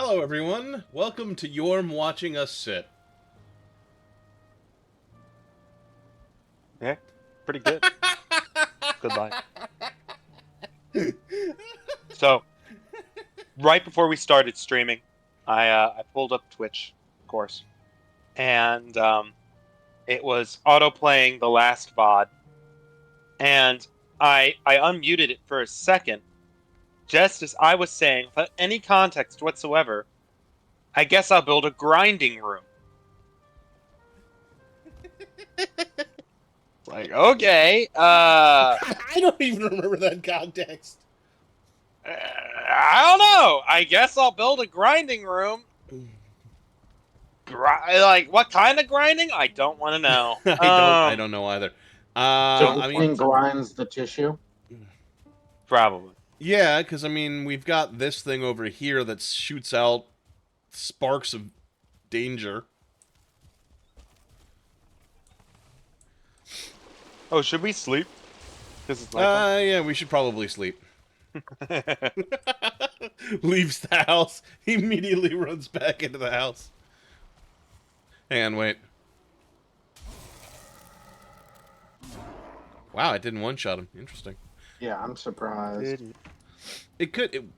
Hello, everyone. Welcome to Yorm Watching Us Sit. Yeah, pretty good. Good line. So, right before we started streaming, I pulled up Twitch, of course, and it was auto playing the last VOD, and I unmuted it for a second, just as I was saying, without any context whatsoever. I guess I'll build a grinding room. It's like, okay, I don't even remember that context. I don't know. I guess I'll build a grinding room. Like, what kind of grinding? I don't want to know. I don't know either. So Don't I mean, want grinding to. grinds the tissue. Probably. yeah, because I mean, we've got this thing over here that shoots out sparks of danger. Oh, should we sleep? Because it's nighttime. Yeah, we should probably sleep. Leaves the house, immediately runs back into the house. Hang on, wait. Wow, I didn't one-shot him. Interesting. Yeah, I'm surprised. It could.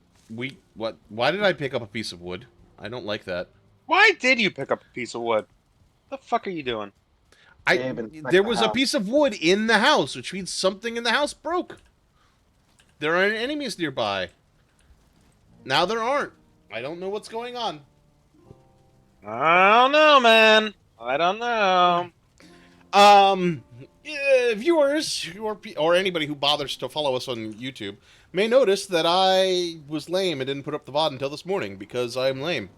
What? Why did I pick up a piece of wood? I don't like that. Why did you pick up a piece of wood? The fuck are you doing? Gabe, inspect There the was a house. piece of wood in the house, which means something in the house broke. There are enemies nearby. Now there aren't. I don't know what's going on. I don't know, man. I don't know. Viewers or anybody who bothers to follow us on YouTube may notice that I was lame and didn't put up the VOD until this morning because I'm lame.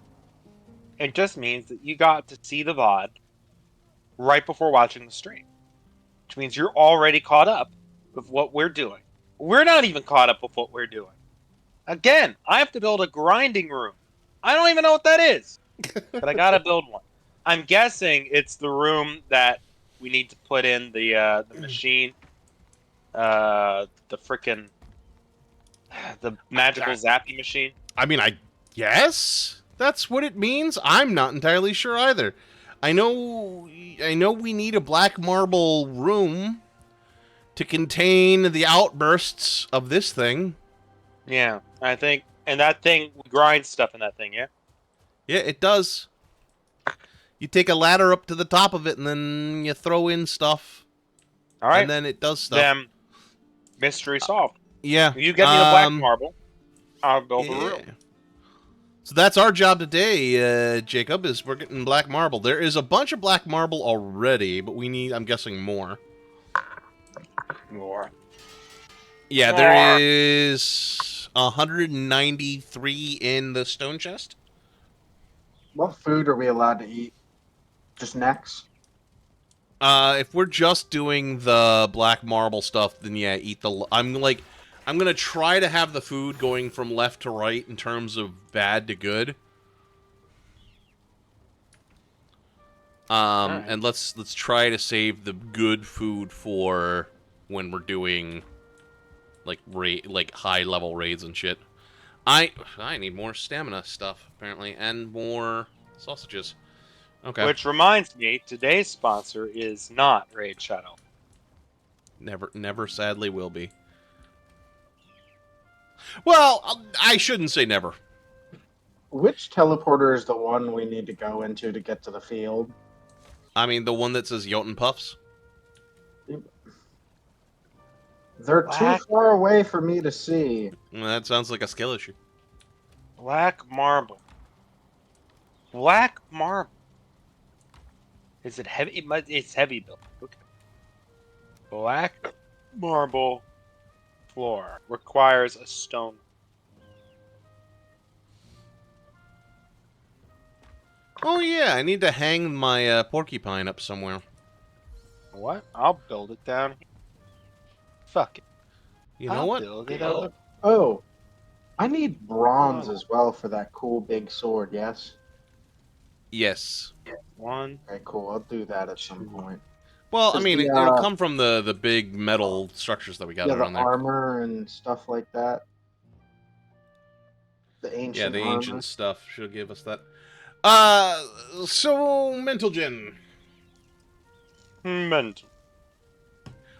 It just means that you got to see the VOD right before watching the stream, which means you're already caught up with what we're doing. We're not even caught up with what we're doing. Again, I have to build a grinding room. I don't even know what that is, but I gotta build one. I'm guessing it's the room that we need to put in the machine, the frickin' the magical zappy machine. I mean, I guess that's what it means. I'm not entirely sure either. I know we need a black marble room to contain the outbursts of this thing. Yeah, I think, and that thing we grind stuff in that thing. Yeah. Yeah, it does. You take a ladder up to the top of it, and then you throw in stuff, All right. and then it does stuff. Then mystery solved. Yeah. You get me the black marble, I'll build a Yeah. room. So that's our job today, Jacob, is we're getting black marble. There is a bunch of black marble already, but we need, I'm guessing, more. More. Yeah, More. there is 193 in the stone chest. What food are we allowed to eat? Just necks? If we're just doing the black marble stuff, then yeah, eat the... I'm gonna try to have the food going from left to right in terms of bad to good. Right. And let's try to save the good food for when we're doing like high level raids and shit. I need more stamina stuff apparently and more sausages. Okay. Which reminds me, today's sponsor is not Raid Shadow. Never sadly will be. Well, I shouldn't say never. Which teleporter is the one we need to go into to get to the field? I mean, the one that says Jotun Puffs. They're Black- too far away for me to see. Well, that sounds like a skill issue. Black marble. Black marble. Is it heavy? It's heavy built. Okay. Black marble floor requires a stone. Oh yeah, I need to hang my porcupine up somewhere. What? I'll build it down here. Fuck it. You know I'll what? build it up. Oh, I need bronze as well for that cool big sword, yes? Yes. One. Okay, cool. I'll do that at some point. Well, I Does mean, the, it'll come from the big metal structures that we got Yeah, the around there. armor and stuff like that. The Yeah, ancient the armor. ancient stuff should give us that. So mental gen. Mental.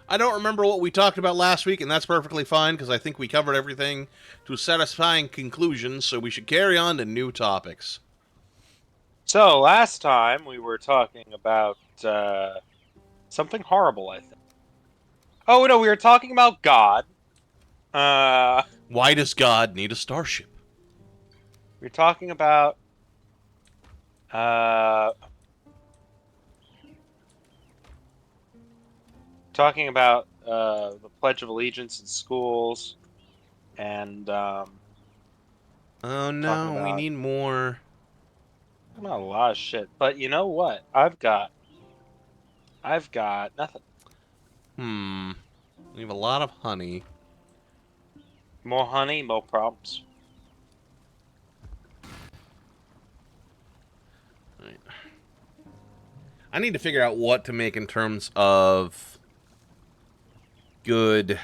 I don't remember what we talked about last week, and that's perfectly fine because I think we covered everything to a satisfying conclusion. So we should carry on to new topics. So last time we were talking about something horrible, I think. Oh no, we were talking about God. Uh, Why does God need a starship? we were talking about uh, the Pledge of Allegiance in schools, and Oh talking no, we about need more. a lot of shit. But you know what? I've got nothing. Hmm. We have a lot of honey. More honey, more problems. Right. I need to figure out what to make in terms of good.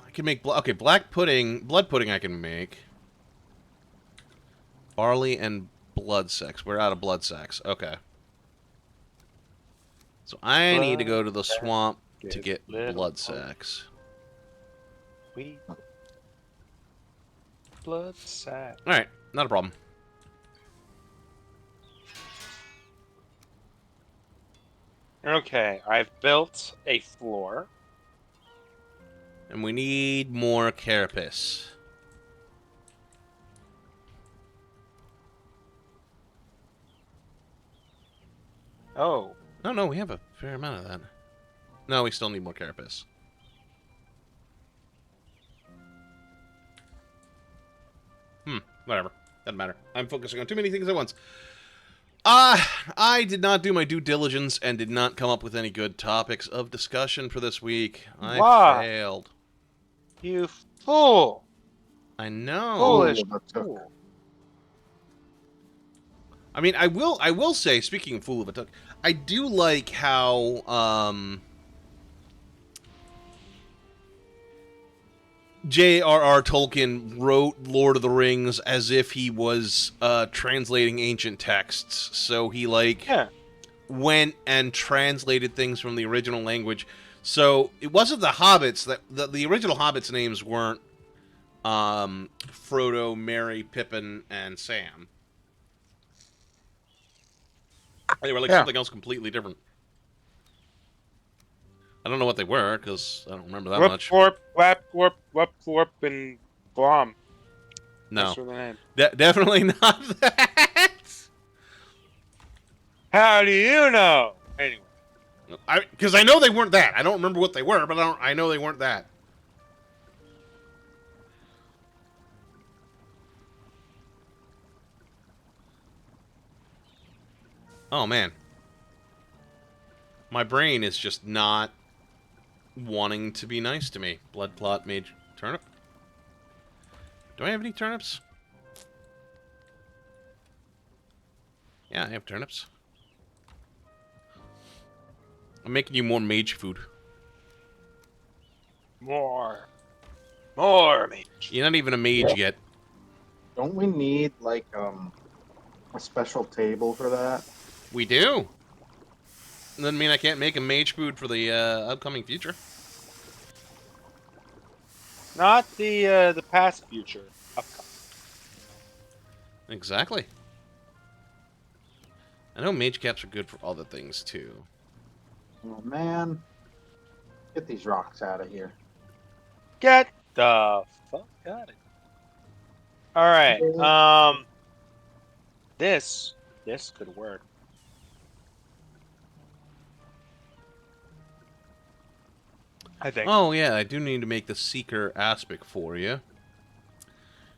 I can make okay black pudding, blood pudding. I can make barley and blood sacks. We're out of blood sacks. Okay, so I need to Blood go to the sack, swamp to get get little blood more sacks. sweet blood sack. All right, not a problem. Okay, I've built a floor. And we need more carapace. Oh, Oh no, we have a fair amount of that. No, we still need more carapace. Whatever. Doesn't matter. I'm focusing on too many things at once. I did not do my due diligence and did not come up with any good topics of discussion for this week. I why? failed. You fool! I know. Foolish Ooh, that took. fool. I mean, I will say, speaking of fool of a tuck, I do like how J.R.R. Tolkien wrote Lord of the Rings as if he was translating ancient texts. So he Yeah. went and translated things from the original language. So it wasn't the hobbits that the original hobbits' names weren't Frodo, Merry, Pippin, and Sam. They were like Yeah. something else completely different. I don't know what they were because I don't remember that Whoop, much. whoop, whap, whoop, whoop, whoop, and blom. Those No, were the names. definitely not that. How do you know? Anyway. Because I know they weren't that. I don't remember what they were, but I know they weren't that. Oh man, my brain is just not wanting to be nice to me. Blood plot mage turnip. Do I have any turnips? Yeah, I have turnips. I'm making you more mage food. More. More me. You're not even a mage yet. Don't we need like a special table for that? We do. Doesn't mean I can't make a mage food for the upcoming future. Not the past future. Upcoming. Exactly. I know mage caps are good for other things too. Oh man, get these rocks out of here. Get the fuck out of here. Alright. This could work. I think. Oh yeah, I do need to make the seeker aspic for you.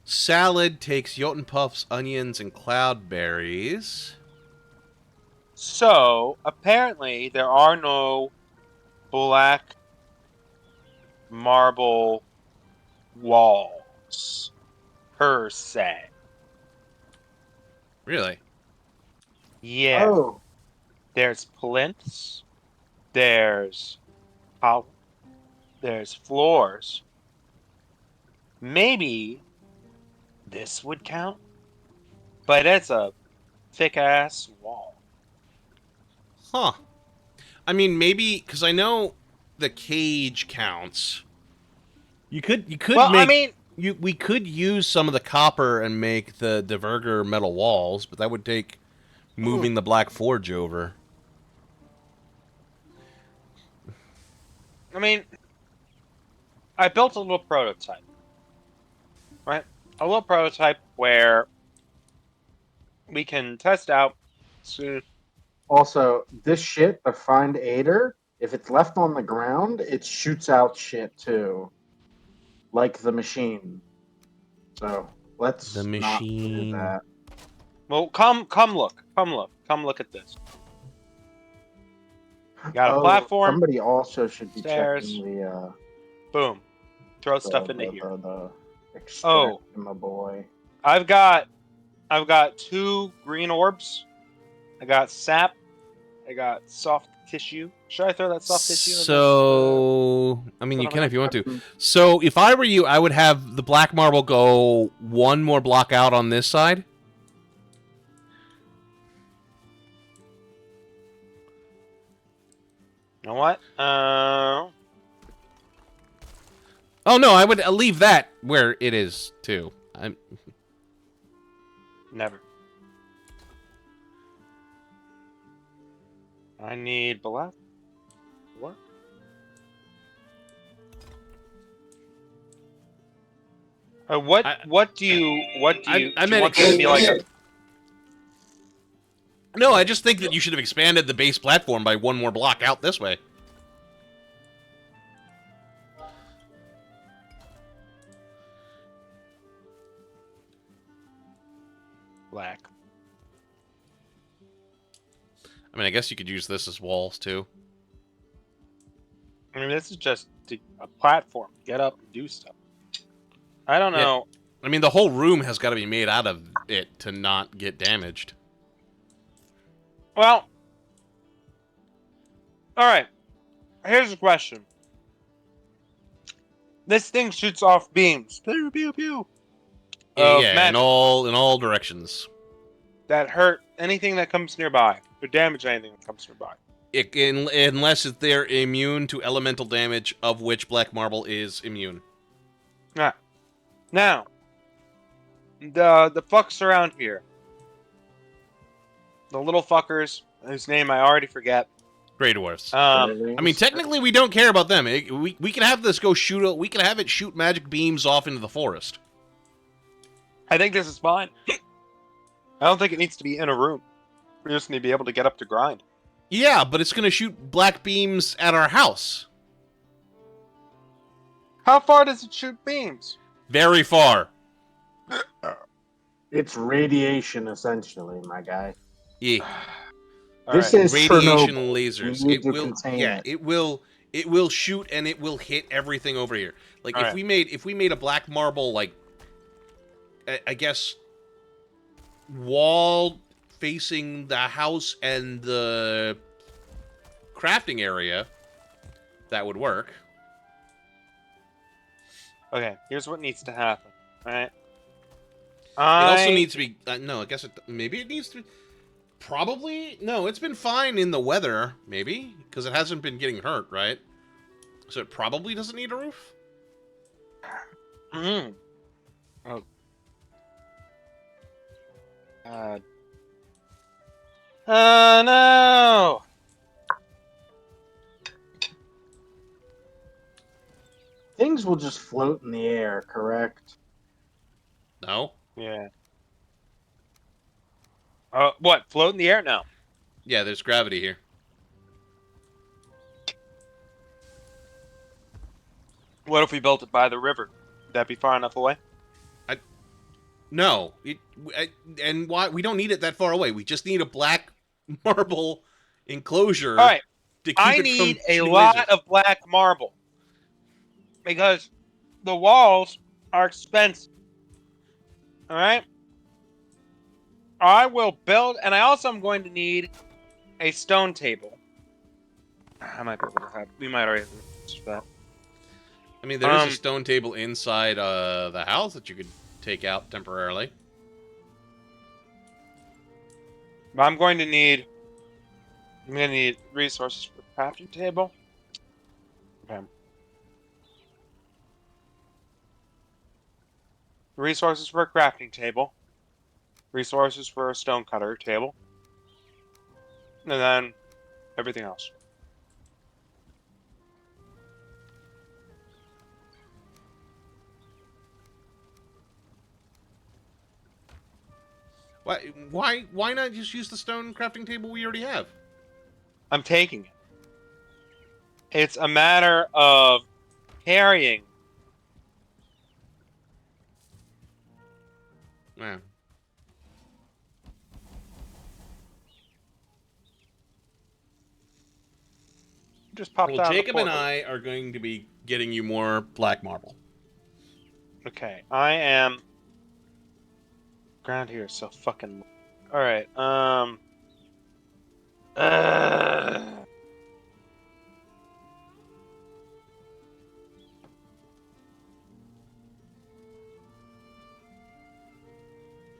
Salad takes Jotun puffs, onions, and cloudberries. So apparently there are no black marble walls per se. Really? Yeah. Oh, There's plinths, there's there's floors maybe this would count, but it's a thick ass wall. Huh. I mean, maybe because I know the cage counts. You could Well, I make mean, we could use some of the copper and make the diverger metal walls, but that would take moving the black forge over. I mean, I built a little prototype, right? A little prototype where we can test out. So, Also, this shit, the Find Aider, if it's left on the ground, it shoots out shit too, like the machine. So The let's not do machine. that. well, come look at this. You got a Oh, platform, somebody also should be stairs, checking boom, throw the stuff into the here. the, the extract, Oh, my boy. I've got 2 green orbs. I got sap. I got soft tissue. Should I throw that soft tissue in this? So, I mean, you what can I'm if you want to. Mm. So, if I were you, I would have the black marble go one more block out on this side. You know what? Oh no, I would leave that where it is too. Never. I need black. What? What do you I do you meant want this to be like? No, I just think that you should have expanded the base platform by one more block out this way. Black. I mean, I guess you could use this as walls too. I mean, this is just a platform. Get up and do stuff. I don't Yeah. know. I mean, the whole room has got to be made out of it to not get damaged. Well, all right. Here's a question. This thing shoots off beams. Pew pew pew. Of Yeah, magic in all directions. that hurt anything that comes nearby, or damage anything that comes nearby. Unless they're immune to elemental damage, of which black marble is immune. Now, the fucks around here, the little fuckers whose name I already forget. Grey dwarfs. Um, I mean, technically, we don't care about them. We can have this go shoot. We can have it shoot magic beams off into the forest. I think this is fine. I don't think it needs to be in a room. We just need to be able to get up to grind. Yeah, but it's gonna shoot black beams at our house. How far does it shoot beams? Very far. It's radiation, essentially, my guy. Yeah. This All right. is Radiation Chernobyl. lasers. We need It to will. contain Yeah. it. It will shoot and it will hit everything over here. Like All if right. we made a black marble like, I guess, wall facing the house and the crafting area, that would work. Okay, here's what needs to happen. All right. It also needs to be no. I guess maybe it needs to. Probably no. It's been fine in the weather, maybe because it hasn't been getting hurt, right? So it probably doesn't need a roof. Oh. God. Oh no! Things will just float in the air, correct? No. Yeah. What? Float in the air now? Yeah, there's gravity here. What if we built it by the river? Would that be far enough away? No. And why we don't need it that far away. We just need a black marble enclosure. All right. To keep I it need from a shooting lot lasers. of black marble because the walls are expensive. All right. I will build, and I also am going to need a stone table. I might be able to have. We might already have that. I mean, there is a stone table inside the house that you could take out temporarily. I'm going to need. I'm going to need resources for a crafting table. Okay. Resources for a crafting table. Resources for a stone cutter table. And then everything else. Why not just use the stone crafting table we already have? I'm taking it. It's a matter of carrying. Yeah. Just popped Well, out of the Jacob and portal. I are going to be getting you more black marble. Okay, I am. Ground here is so fucking. All right. Uh,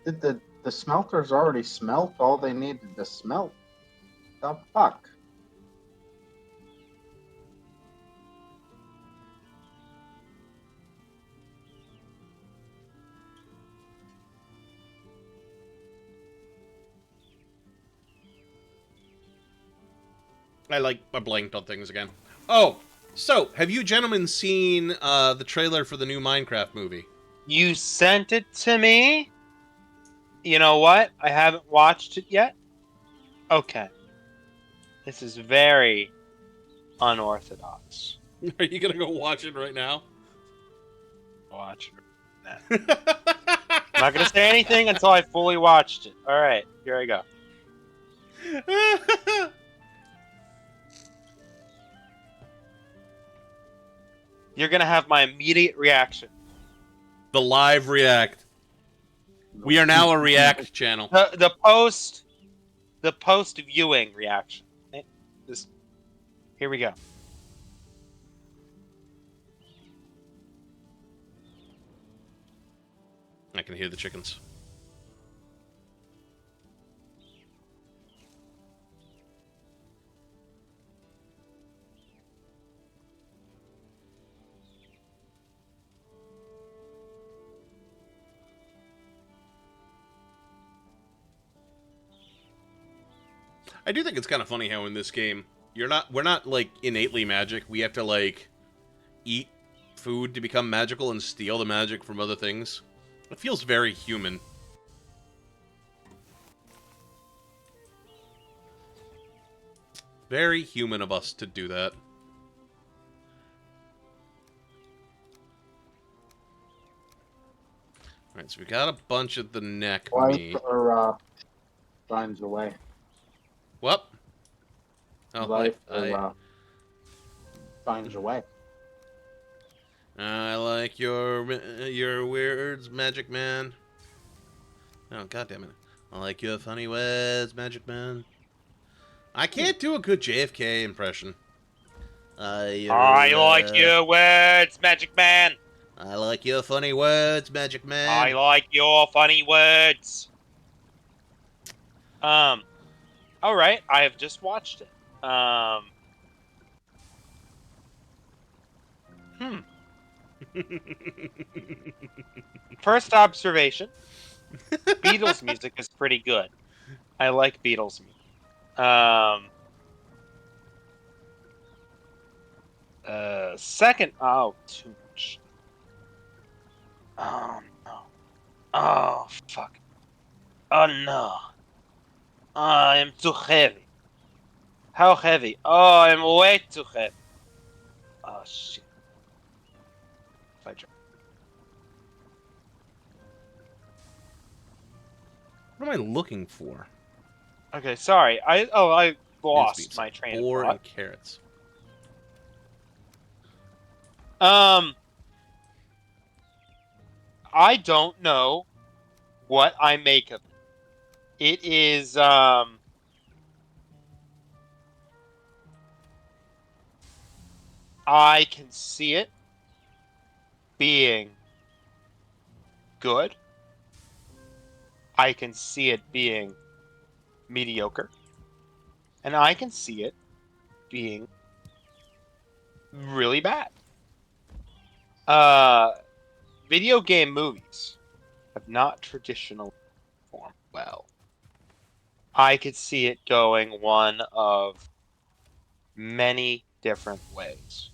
Did the smelters already smelt all they needed to smelt? The fuck? I blanked on things again. Oh, so have you gentlemen seen the trailer for the new Minecraft movie? you sent it to me. You know what? I haven't watched it yet. Okay. This is very unorthodox. Are you gonna go watch it right now? Watch it. Nah. I'm not gonna say anything until I fully watched it. All right, here I go. You're gonna have my immediate reaction. The live react. We are now a react channel. The post viewing reaction. This. Here we go. I can hear the chickens. I do think it's kind of funny how in this game we're not like innately magic. We have to like eat food to become magical and steal the magic from other things. It feels very human. Very human of us to do that. Alright, so we got a bunch of the neck Life meat. or finds a way. What? Oh, Life I or finds a way. I like your words, Magic Man. Oh, God damn it! I like your funny words, Magic Man. I can't do a good JFK impression. I like your words, Magic Man. I like your funny words, Magic Man. I like your funny words. All right, I have just watched it. First observation: Beatles music is pretty good. I like Beatles music. Second, oh, too much. Oh no. Oh fuck. Oh no. I am too heavy. How heavy? Oh, I'm way too heavy. Oh shit. If I drop. What am I looking for? Okay, sorry. I Mince lost meats, my train of boar, thought. and carrots. I don't know what I make of it. It is I can see it. being good. I can see it being mediocre. And I can see it being really bad. Uh, Video game movies have not traditionally performed well. I could see it going one of many different ways.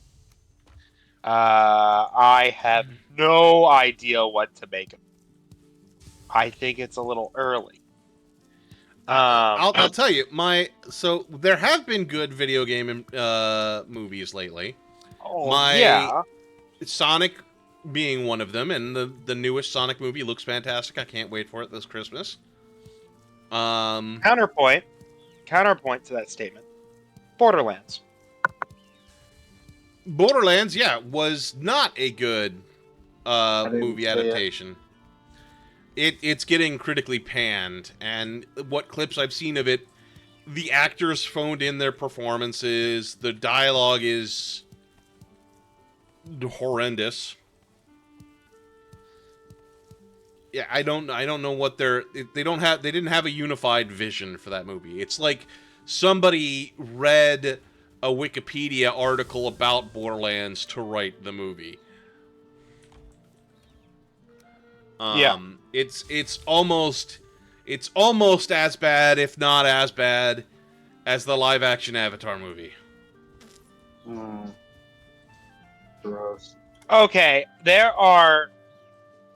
I have no idea what to make of it. I think it's a little early. I'll tell you, so there have been good video game movies lately. Oh My yeah. Sonic being one of them, and the newest Sonic movie looks fantastic. I can't wait for it this Christmas. Counterpoint. Counterpoint to that statement. Borderlands. Borderlands, yeah, was not a good I didn't movie see it. adaptation. It's getting critically panned, and what clips I've seen of it, the actors phoned in their performances. The dialogue is horrendous. Yeah, I don't know what they didn't have a unified vision for that movie. It's like somebody read a Wikipedia article about Borderlands to write the movie. Yeah. It's almost as bad, if not as bad, as the live action Avatar movie. Mm, gross. Okay,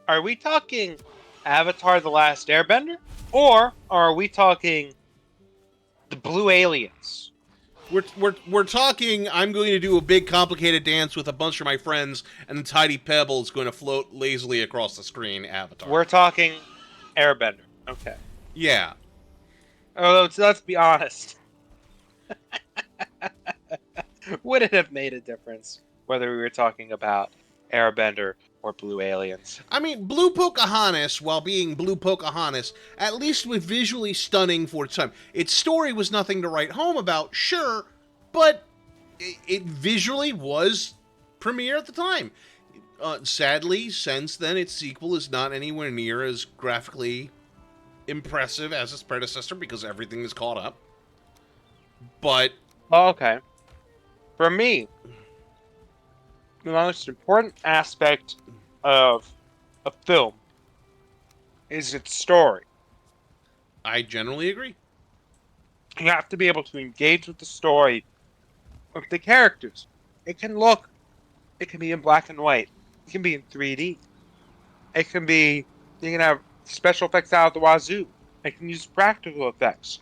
are we talking Avatar The Last Airbender? Or are we talking the Blue Aliens? We're talking. I'm going to do a big complicated dance with a bunch of my friends, and the tiny pebble is going to float lazily across the screen. Avatar. We're talking Airbender. Okay. Yeah. Oh, let's be honest. Would it have made a difference whether we were talking about Airbender or Blue Aliens? I mean, Blue Pocahontas, while being Blue Pocahontas, at least was visually stunning for its time. Its story was nothing to write home about, sure, but it visually was premiere at the time. Sadly, since then, its sequel is not anywhere near as graphically impressive as its predecessor because everything is caught up. But Oh, okay. For me, the most important aspect of a film is its story. I generally agree. You have to be able to engage with the story, with the characters. It can look, it can be in black and white. It can be in 3D. It can be, you can have special effects out of the wazoo. It can use practical effects.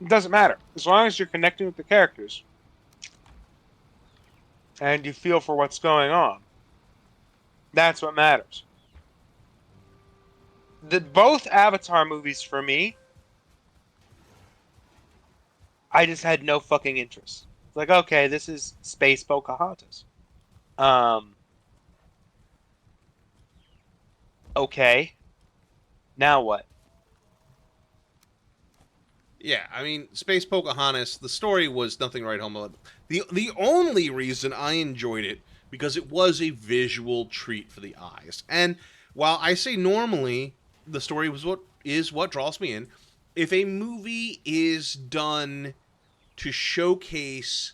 It doesn't matter. As long as you're connecting with the characters and you feel for what's going on, that's what matters. Both Avatar movies for me, I just had no fucking interest. It's like, okay, this is Space Pocahontas. Um, okay. Now what? Yeah, I mean, Space Pocahontas, the story was nothing right home about. The only reason I enjoyed it because it was a visual treat for the eyes. And while I say normally the story is what draws me in, if a movie is done to showcase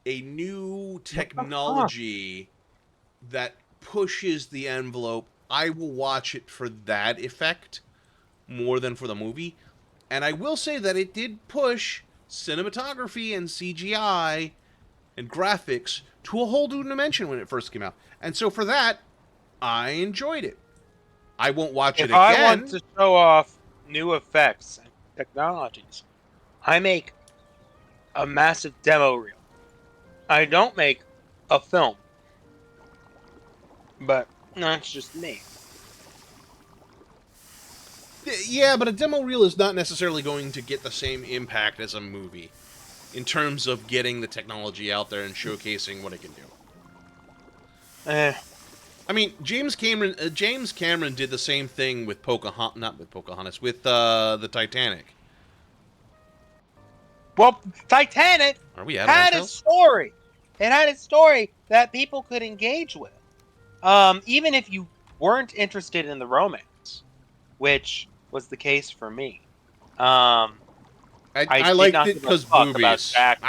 a new What the fuck? technology that pushes the envelope, I will watch it for that effect more than for the movie. And I will say that it did push cinematography and CGI and graphics to a whole new dimension when it first came out. And so for that, I enjoyed it. I won't watch it If I want again. to show off new effects and technologies, I make a massive demo reel. I don't make a film, but that's just me. Yeah, but a demo reel is not necessarily going to get the same impact as a movie in terms of getting the technology out there and showcasing what it can do. Eh. I mean, James Cameron did the same thing with Pocahontas, not with Pocahontas, with the Titanic. Well, Titanic Are we out of had a entails? story. It had a story that people could engage with. even if you weren't interested in the romance, which was the case for me, I I did liked not it give a because fuck about boobies. Jack.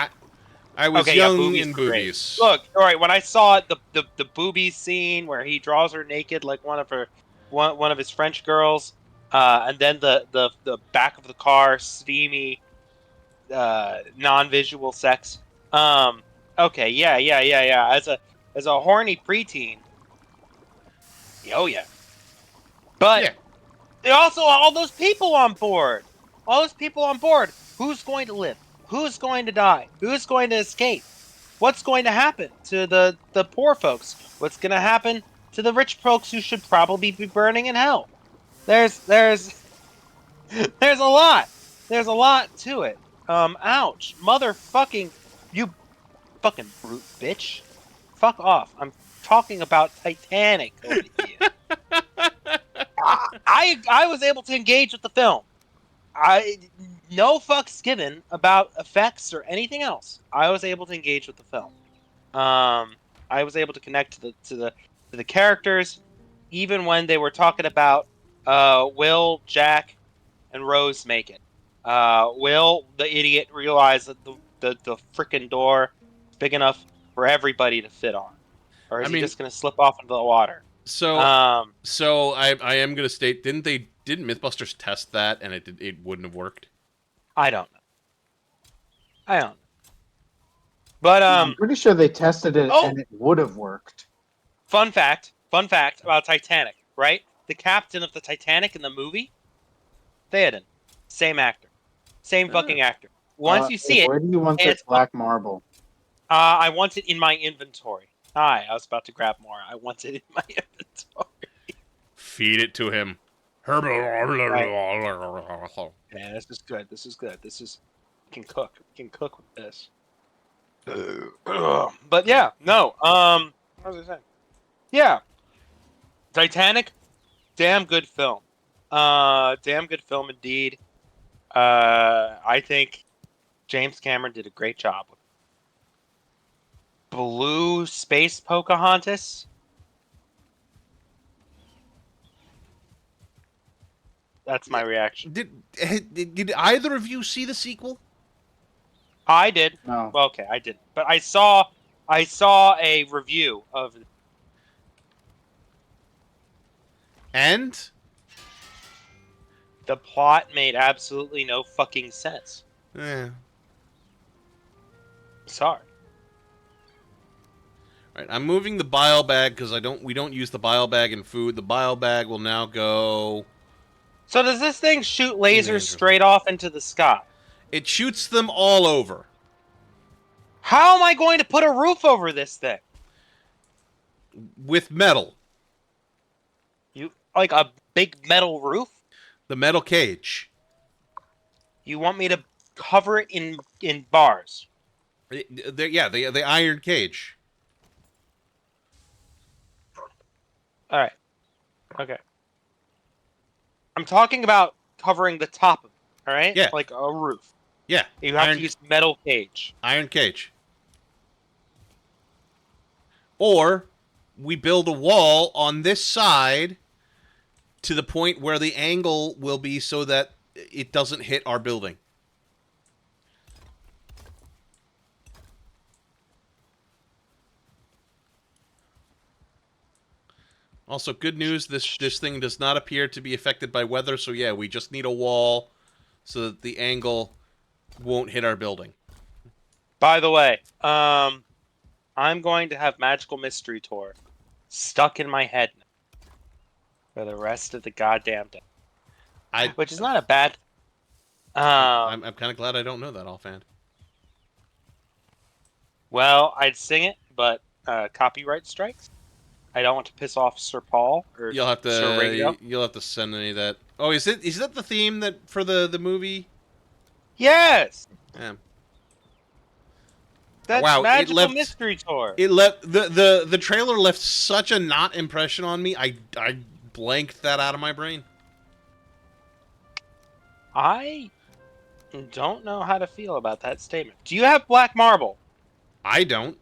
I was Okay, yeah, young boobies in were great. boobies. Look, all right, when I saw the boobies scene where he draws her naked like one of his French girls, and then the back of the car, steamy, non-visual sex. Um, okay, yeah. As a horny preteen, oh yeah. But Yeah. also all those people on board. All those people on board. Who's going to live? Who's going to die? Who's going to escape? What's going to happen to the poor folks? What's going to happen to the rich folks who should probably be burning in hell? There's there's a lot. There's a lot to it. Ouch. Motherfucking you fucking brute bitch. Fuck off. I'm talking about Titanic over here. I was able to engage with the film. I no fucks given about effects or anything else. I was able to engage with the film. I was able to connect to the characters, even when they were talking about will Jack and Rose make it? Will the idiot realize that the freaking door is big enough for everybody to fit on, or I is he mean, just going to slip off into the water? so Um, I am gonna state, didn't MythBusters test that and it wouldn't have worked? I don't know. I don't know. But I'm pretty sure they tested it oh, and it would have worked. fun fact about Titanic, right? The captain of the Titanic in the movie, Theoden, same actor, same Ah. fucking actor. Once you Hey, see it, where do you want this it's black marble? I want it in my inventory. Hi, I was about to grab more. I want it in my inventory. Feed it to him. Right. Yeah, this is good. This is good. This is can cook. We can cook with this. But yeah, no. What was I saying? Yeah, Titanic, damn good film. Damn good film indeed. I think James Cameron did a great job with Blue Space Pocahontas. That's my reaction. Did either of you see the sequel? I did. No. Well, okay, I didn't, but I saw a review of And the plot made absolutely no fucking sense. eh. Sorry. Right, I'm moving the bile bag because we don't use the bile bag in food. The bile bag will now go So does this thing shoot in the lasers intro. straight off into the sky? It shoots them all over How am I going to put a roof over this thing? with metal. You like a big metal roof? The metal cage. You want me to cover it in bars? The iron cage. All right. Okay. I'm talking about covering the top of it, all right? Yeah, Like a roof. yeah. You have to use metal cage. Iron cage. Or we build a wall on this side to the point where the angle will be so that it doesn't hit our building. Also, good news, this thing does not appear to be affected by weather, so yeah, we just need a wall so that the angle won't hit our building. By the way, I'm going to have Magical Mystery Tour stuck in my head for the rest of the goddamn day, I which is not a bad. I'm kind of glad I don't know that offhand. Well, I'd sing it, but copyright strikes. I don't want to piss off Sir Paul or Sir Ringo. You'll have to send me that. Oh, is that the theme that for the movie? Yes, Yeah. that's Wow, Magical Mystery Tour. it left the trailer left such a not impression on me. I blanked that out of my brain. I don't know how to feel about that statement. Do you have Black Marble? I don't.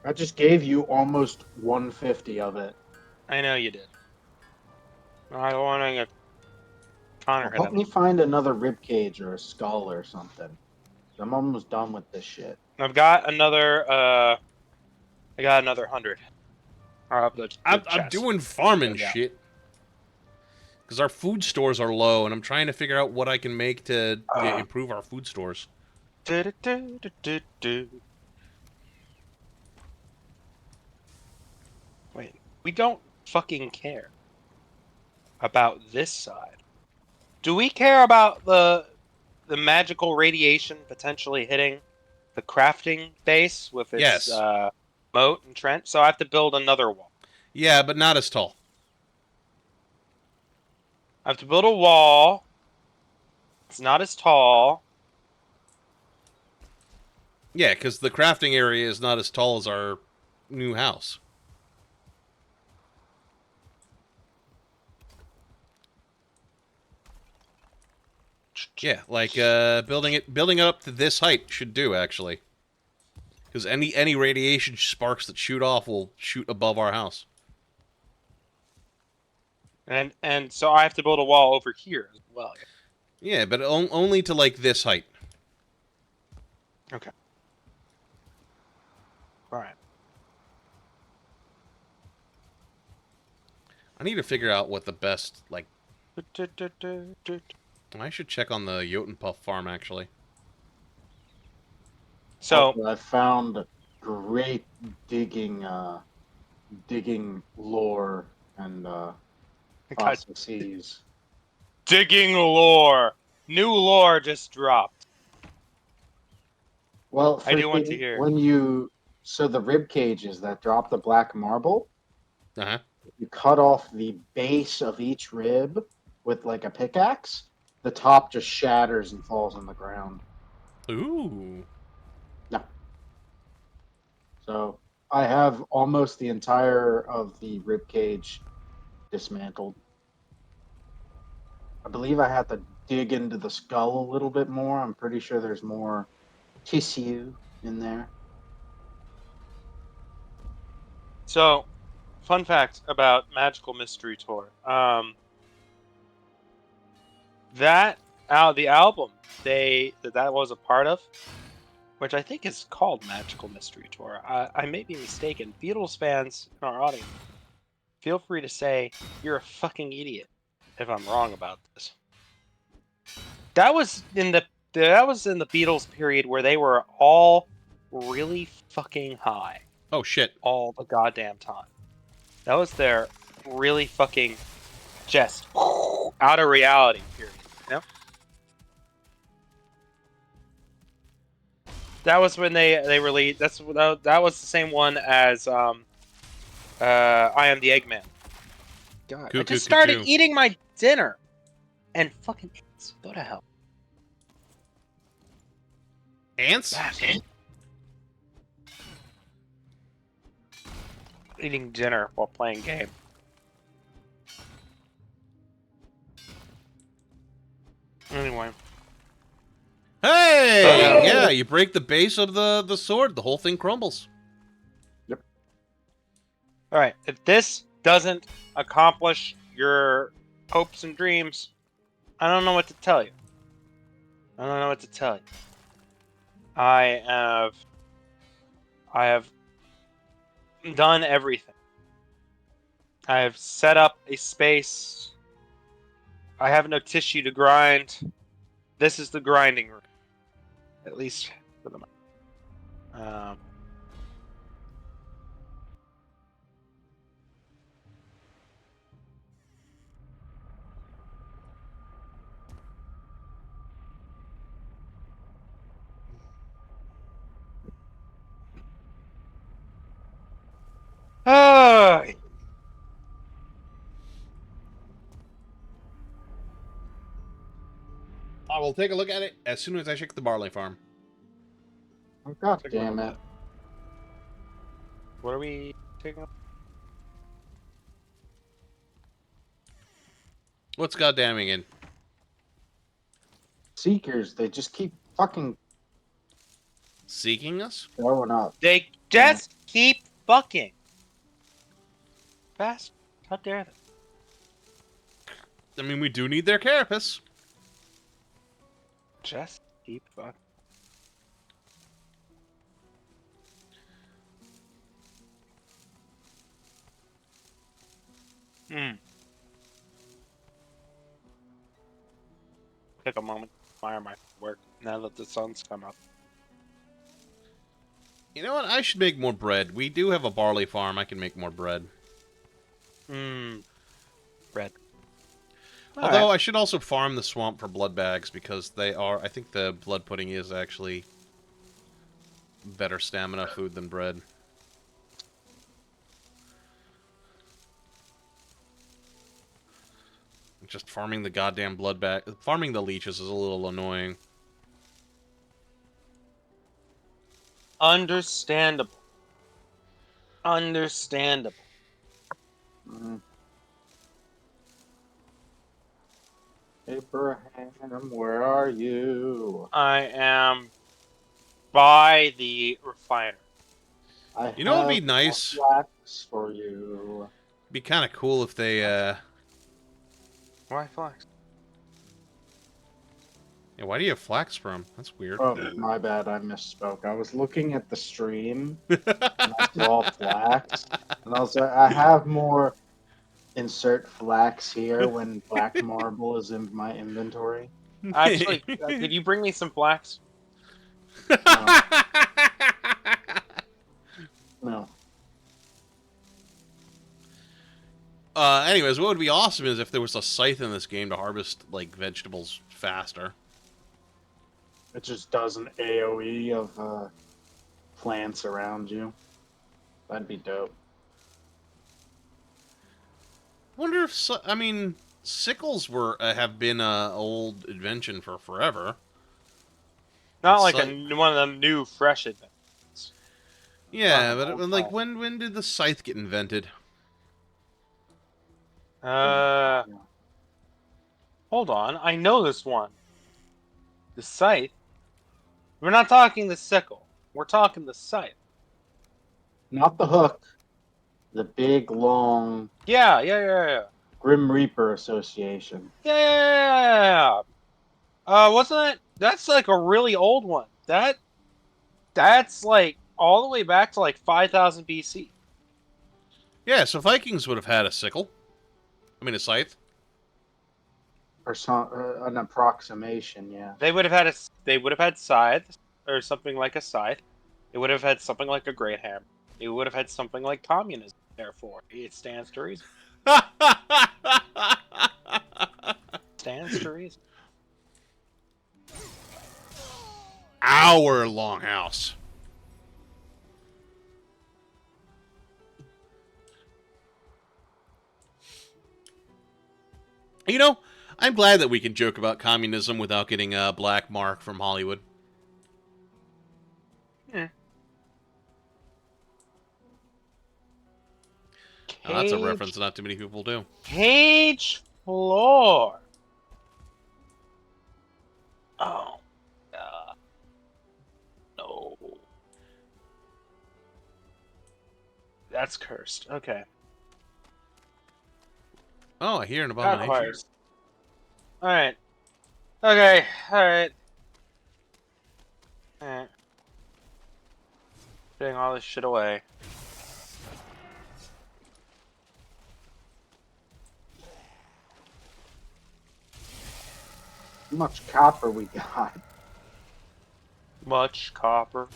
I just gave you almost 150 of it. I know you did. I want to get Connor Well, hit help him. me find another rib cage or a skull or something. I'm almost done with this shit. I've got another. I got another 100. Or up the I'm chest. doing farming Yeah. shit. Because our food stores are low, and I'm trying to figure out what I can make to improve our food stores. Do. Wait, we don't fucking care about this side. Do we care about the magical radiation potentially hitting the crafting base with its Yes. moat and trench? So I have to build another wall. Yeah, but not as tall. I have to build a wall. It's not as tall. Yeah, because the crafting area is not as tall as our new house. Yeah, like building it up to this height should do actually. Because any radiation sparks that shoot off will shoot above our house. And so I have to build a wall over here as well. Yeah, but only to like this height. Okay. All right. I need to figure out what the best like. I should check on the Jotunpuff farm actually. So Also, I found great digging lore and I got processes. digging lore. New lore just dropped. Well, I do want to freaking hear. when you so the rib cages that drop the black marble, Uh huh. you cut off the base of each rib with like a pickaxe, the top just shatters and falls on the ground. Ooh. Yeah. So I have almost the entire of the rib cage dismantled. I believe I have to dig into the skull a little bit more. I'm pretty sure there's more tissue in there. So, fun fact about Magical Mystery Tour. That the album that was a part of, which I think is called Magical Mystery Tour. I may be mistaken. Beatles fans in our audience, feel free to say you're a fucking idiot if I'm wrong about this. That was in the Beatles period where they were all really fucking high Oh shit. all the goddamn time. That was their really fucking just out of reality period. You know? That was when they released. That was the same one as I Am the Eggman. God, I Cuckoo just started cuckoo. eating my dinner, and fucking ants. Go to hell. Ants? Eating dinner while playing game. Anyway. Hey! Yeah, you break the base of the sword, the whole thing crumbles. Yep. All right. If this doesn't accomplish your hopes and dreams, I don't know what to tell you. I don't know what to tell you. I have done everything. I have set up a space. I have no tissue to grind. This is the grinding room, at least for the moment. I I will take a look at it as soon as I check the barley farm. Oh, God damn it. What are we taking? What's goddamming in? Seekers, they just keep fucking Seeking us? showing up. They Just keep fucking. Fast. How dare they? I mean, we do need their carapace. Just keep fucking. Take a moment to admire my work now that the sun's come up. You know what? I should make more bread. We do have a barley farm. I can make more bread. Bread. Although Alright. I should also farm the swamp for blood bags because they are. I think the blood pudding is actually better stamina food than bread. Just farming the goddamn blood bag. Farming the leeches is a little annoying. Understandable. Understandable. Mm. Abraham, where are you? I am by the refiner. I You know what would be have nice? flax for you. Be kind of cool if they. Why flax? Yeah, why do you have flax from? That's weird. Oh, my bad, I misspoke. I was looking at the stream and I saw flax, and I was like, I have more. Insert flax here when black marble is in my inventory. Actually, could you bring me some flax? No, no. Anyways, what would be awesome is if there was a scythe in this game to harvest like vegetables faster. It just does an AoE of plants around you. That'd be dope. Wonder if I mean sickles were have been a old invention for forever. Not It's like one of them new fresh adventures. Yeah, Oh, but like when did the scythe get invented? Hold on. I know this one. The scythe. We're not talking the sickle. We're talking the scythe. Not the hook. The big, long Yeah. Grim Reaper Association. Yeah. Wasn't it? That's like a really old one. That's like all the way back to like 5000 BC. Yeah, so Vikings would have had a sickle. I mean a scythe. Or an approximation, yeah. They would have had they would have had scythe or something like a scythe. They would have had something like a great hammer. They would have had something like communism. Therefore, it stands to reason. Stands to reason. Our longhouse. You know, I'm glad that we can joke about communism without getting a black mark from Hollywood. Yeah. Now, that's a reference not too many people do. Cage floor. Oh, no. That's cursed. Okay. Oh, I hear an abomination. Alright. Okay, alright. Alright. Putting all this shit away. How much copper we got? Much copper.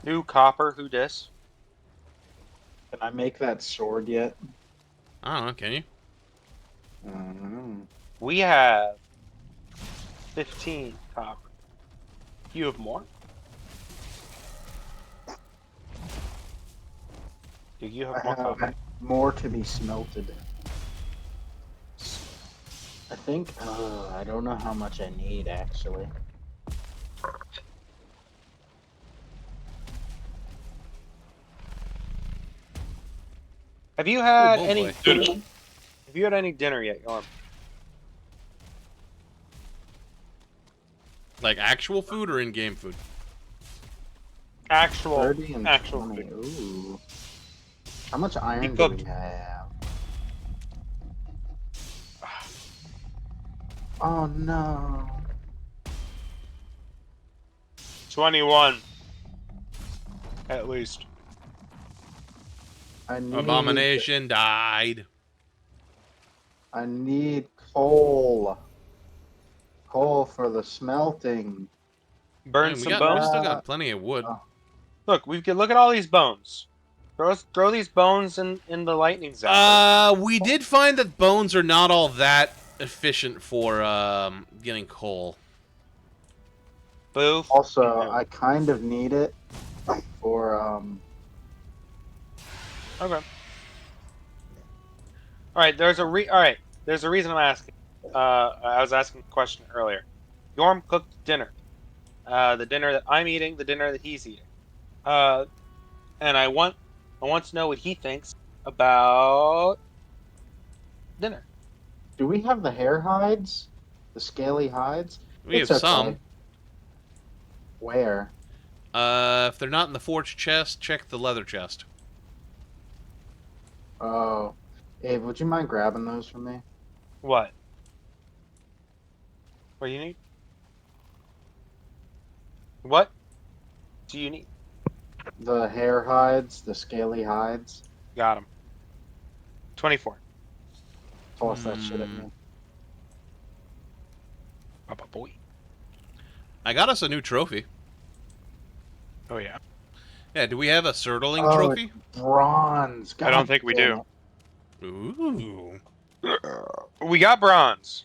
New copper, who dis? Can I make that sword yet? I don't know, can you? We have 15 copper. You have more? Do you have more copper? More to be smelted. I think, I don't know how much I need, actually. Have you had Oh, any boy. dinner? Have you had any dinner yet, Yorm? Like actual food or in-game food? Actual 30 and actual 20. food. Ooh. How much Be iron do we cooked. have? Oh no. 21 at least. I need Abomination died. I need coal. Coal for the smelting. Burn Man, some we bones. still Uh, got plenty of wood. oh, Look, we can look at all these bones. Throw these bones in the lightning zapper. We did find that bones are not all that efficient for getting coal. Boof. also, No. I kind of need it for Okay. All right. All right. There's a reason I'm asking. I was asking a question earlier. Yorm cooked dinner. The dinner that I'm eating, the dinner that he's eating. Uh, and I want to know what he thinks about dinner. do we have the hair hides? The scaly hides? We It's have okay. some. Where? If they're not in the forge chest, check the leather chest. Oh. Abe, would you mind grabbing those for me? What? What do you need? What do you need? The hair hides, the scaly hides. Got him. 24. Toss that shit at Hmm. me. Papa boy. I got us a new trophy. Oh yeah. Yeah, do we have a Surtling Oh, it's trophy? bronze. I don't God think we damn do. it. Ooh. We got bronze.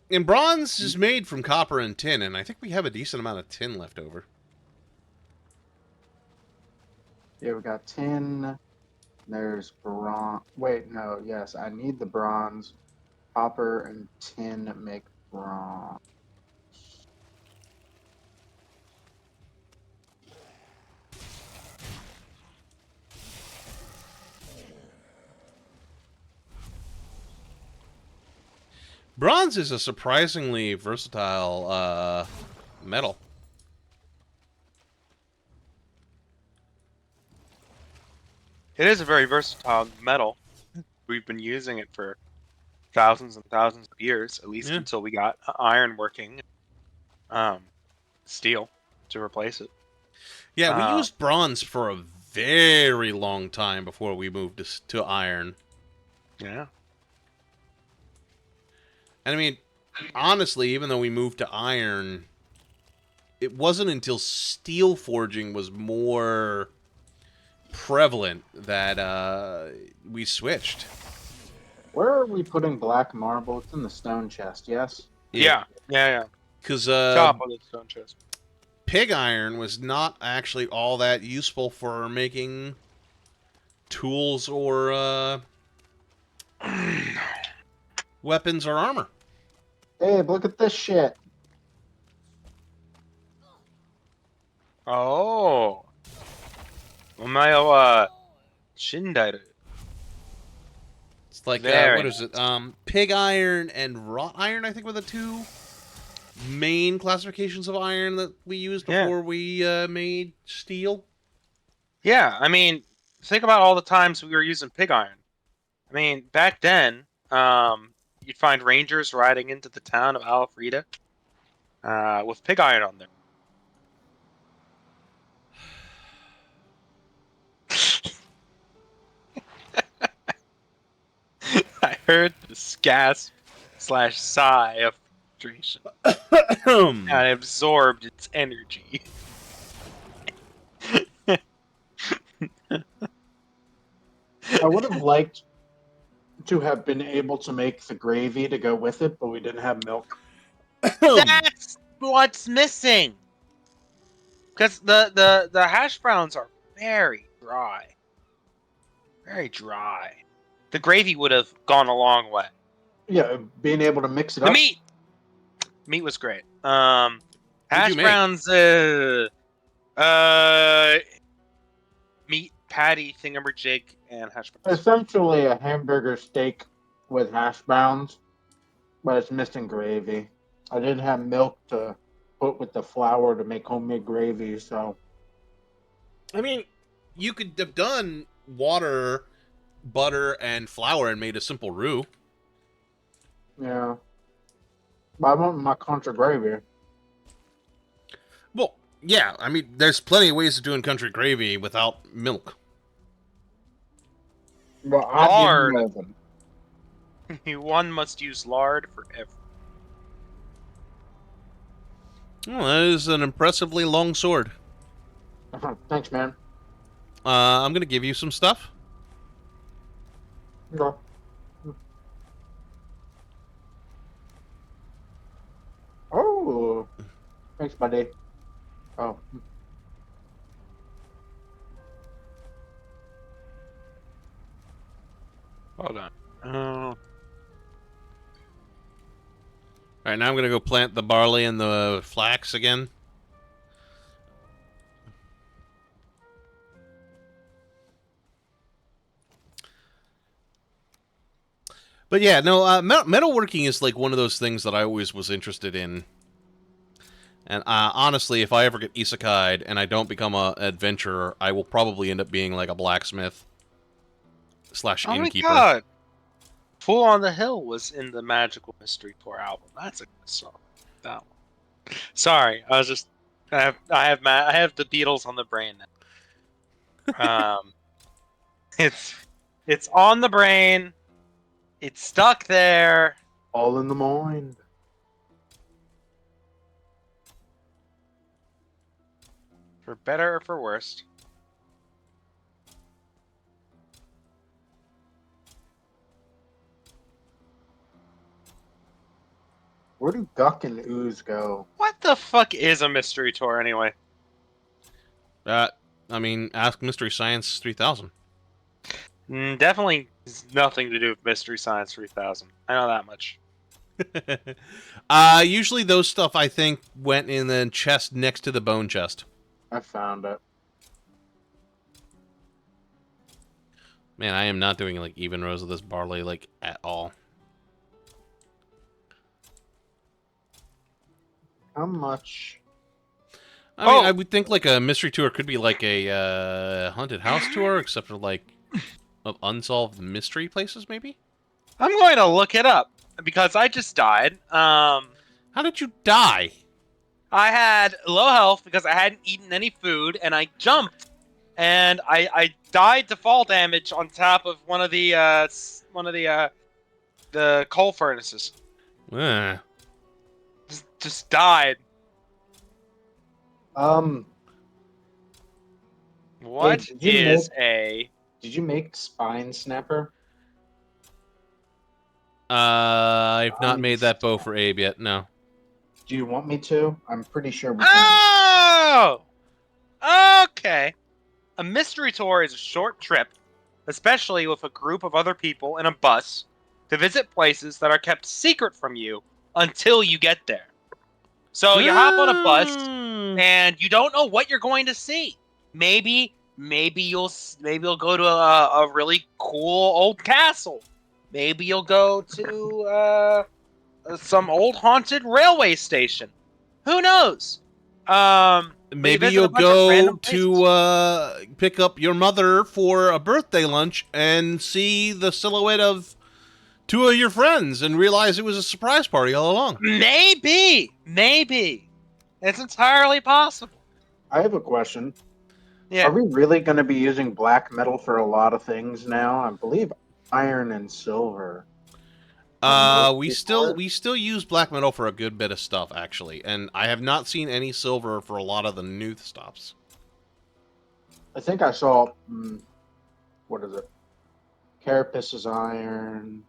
And bronze is made from copper and tin, and I think we have a decent amount of tin left over. Yeah, we got tin. There's bronze. Wait, no, yes, I need the bronze. Copper and tin make bronze. Bronze is a surprisingly versatile metal. It is a very versatile metal. We've been using it for thousands and thousands of years, at least Yeah. until we got iron working, um, steel to replace it. Yeah, we Um, used bronze for a very long time before we moved to iron. yeah. And I mean, honestly, even though we moved to iron, it wasn't until steel forging was more prevalent that we switched. Where are we putting black marble? It's in the stone chest, yes? Yeah, Yeah. because Top of the stone chest. pig iron was not actually all that useful for making tools or weapons or armor. Abe, look at this shit. Oh. Omae Shindairu. It's like what Very is it? nice. Pig iron and wrought iron, I think, were the two main classifications of iron that we used Yeah. before we made steel. Yeah, I mean, think about all the times we were using pig iron. I mean, back then, you'd find rangers riding into the town of Alfreda with pig iron on them. I heard this gasp slash sigh of frustration. I absorbed its energy. I would have liked to have been able to make the gravy to go with it, but we didn't have milk. That's what's missing. Because the hash browns are very dry. Very dry. The gravy would have gone a long way. Yeah, being able to mix it The up. meat was great. What'd you Hash make? browns, meat patty thingamajig and hash browns. Essentially a hamburger steak with hash browns, but it's missing gravy. I didn't have milk to put with the flour to make homemade gravy, so I mean, you could have done water, butter, and flour and made a simple roux. Yeah. But I want my contra gravy. Well, yeah, I mean, there's plenty of ways of doing country gravy without milk. Well, I didn't Lard. know them. One must use lard for everything. Well, that is an impressively long sword. Thanks, man. I'm gonna give you some stuff. Okay. Oh, thanks, buddy. Oh, Hold on. Oh. All right, now I'm gonna go plant the barley and the flax again. But yeah, no, metalworking is like one of those things that I always was interested in. And honestly, if I ever get isekai'd and I don't become an adventurer, I will probably end up being like a blacksmith slash Oh my innkeeper. god. Fool on the Hill was in the Magical Mystery Tour album. That's a good song. That one. Sorry, I was just I have the Beatles on the brain now. It's it's on the brain. It's stuck there. all in the mind. For better or for worse. Where do Guck and Ooze go? What the fuck is a mystery tour anyway? I mean, ask Mystery Science 3000. Definitely nothing to do with Mystery Science 3000. I know that much. Usually those stuff I think went in the chest next to the bone chest. I found it. Man, I am not doing like even rows of this barley like at all. How much? I mean, Oh! I would think like a mystery tour could be like a haunted house tour, except for like of unsolved mystery places, maybe. I'm going to look it up because I just died. How did you die? I had low health because I hadn't eaten any food, and I jumped, and I died to fall damage on top of one of the the coal furnaces. Eh. Just died. Um, What did you is make a? did you make Spine Snapper? I've not made that bow for Abe yet. No. Do you want me to? I'm pretty sure we can. Oh, okay. A mystery tour is a short trip, especially with a group of other people in a bus, to visit places that are kept secret from you until you get there. So you hop on a bus and you don't know what you're going to see. Maybe you'll go to a really cool old castle. Maybe you'll go to some old haunted railway station. Who knows? But you Maybe visit a you'll bunch of go random places. to pick up your mother for a birthday lunch and see the silhouette of two of your friends and realize it was a surprise party all along. Maybe. It's entirely possible. I have a question. Yeah. Are we really going to be using black metal for a lot of things now? I believe iron and silver. We still use black metal for a good bit of stuff actually, and I have not seen any silver for a lot of the new stops. I think I saw. What is it? Carapace is iron.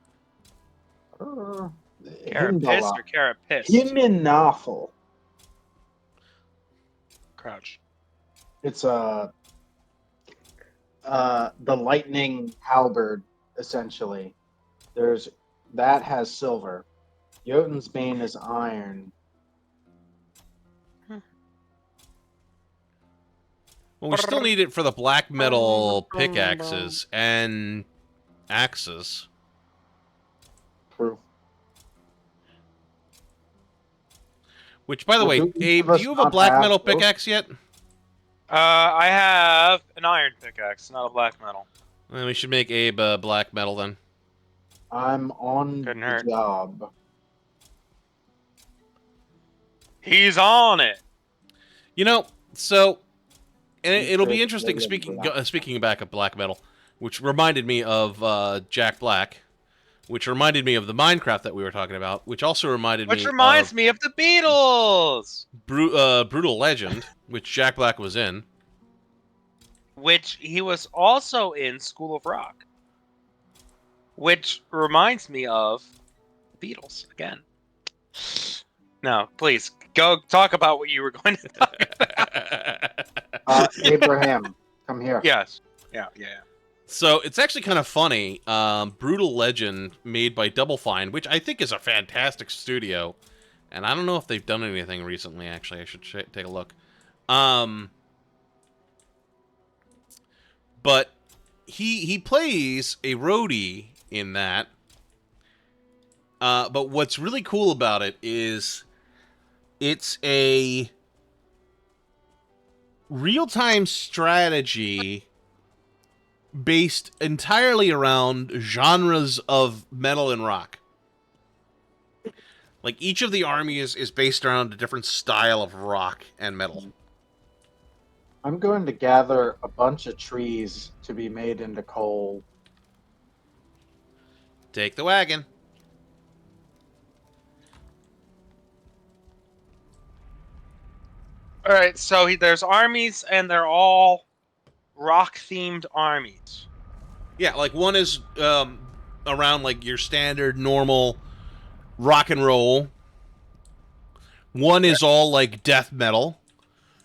Carapist Himdala. or carapist? Himinafel. Crouch. It's the lightning halberd essentially. There's that has silver. Jotun's bane is iron. Well, we still need it for the black metal pickaxes and axes. True. Which, by the Well, way, do each of Abe, do us you have a not black have metal both? pickaxe yet? I have an iron pickaxe, not a black metal. Well, we should make Abe black metal then. I'm on Couldn't the hurt. job. He's on it. You know, so and You it'll could be interesting. say Speaking back of black metal, which reminded me of Jack Black, which reminded me of the Minecraft that we were talking about, which also reminded Which me reminds of me of the Beatles, Brutal Legend, which Jack Black was in. which he was also in School of Rock, which reminds me of the Beatles again. No, please go talk about what you were going to talk about. Abraham, come here. Yes. Yeah. So it's actually kind of funny. Brutal Legend, made by Double Fine, which I think is a fantastic studio, and I don't know if they've done anything recently. Actually, I should take a look. But he plays a roadie in that. But what's really cool about it is it's a real-time strategy based entirely around genres of metal and rock. Like, each of the armies is based around a different style of rock and metal. I'm going to gather a bunch of trees to be made into coal. Take the wagon. All right, so there's armies, and they're all rock-themed armies. Yeah, like, one is around, like, your standard, normal rock and roll. One is all, like, death metal.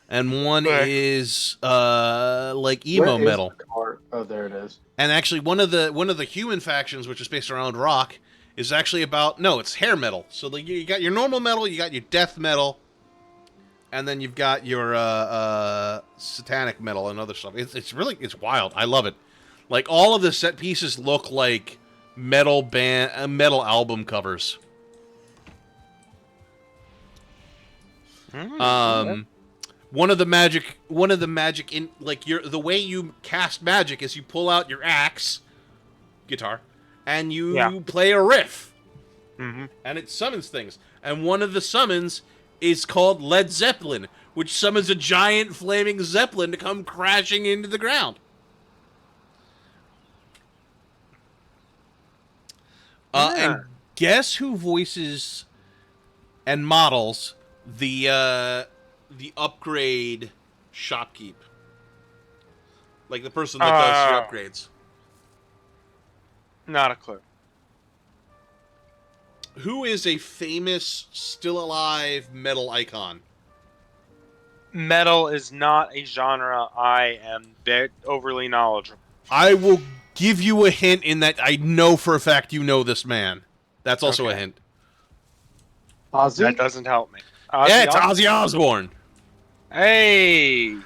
And one Okay. is like emo Where is metal. the cart? Oh, there it is. And actually, one of the human factions, which is based around rock, is actually about it's hair metal. So like, you got your normal metal, you got your death metal, and then you've got your satanic metal and other stuff. It's wild. I love it. Like, all of the set pieces look like metal album covers. One of the magic in, like, the way you cast magic is you pull out your axe guitar and you play a riff, and it summons things. And one of the summons is called Led Zeppelin, which summons a giant flaming zeppelin to come crashing into the ground. And guess who voices and models the upgrade shopkeep? Like, the person that does your upgrades. Not a clue. Who is a famous, still alive metal icon? Metal is not a genre I am overly knowledgeable. I will give you a hint in that I know for a fact you know this man. That's also a Okay. hint. Ozzy? That doesn't help me. Yeah, it's Ozzy Osbourne. Hey.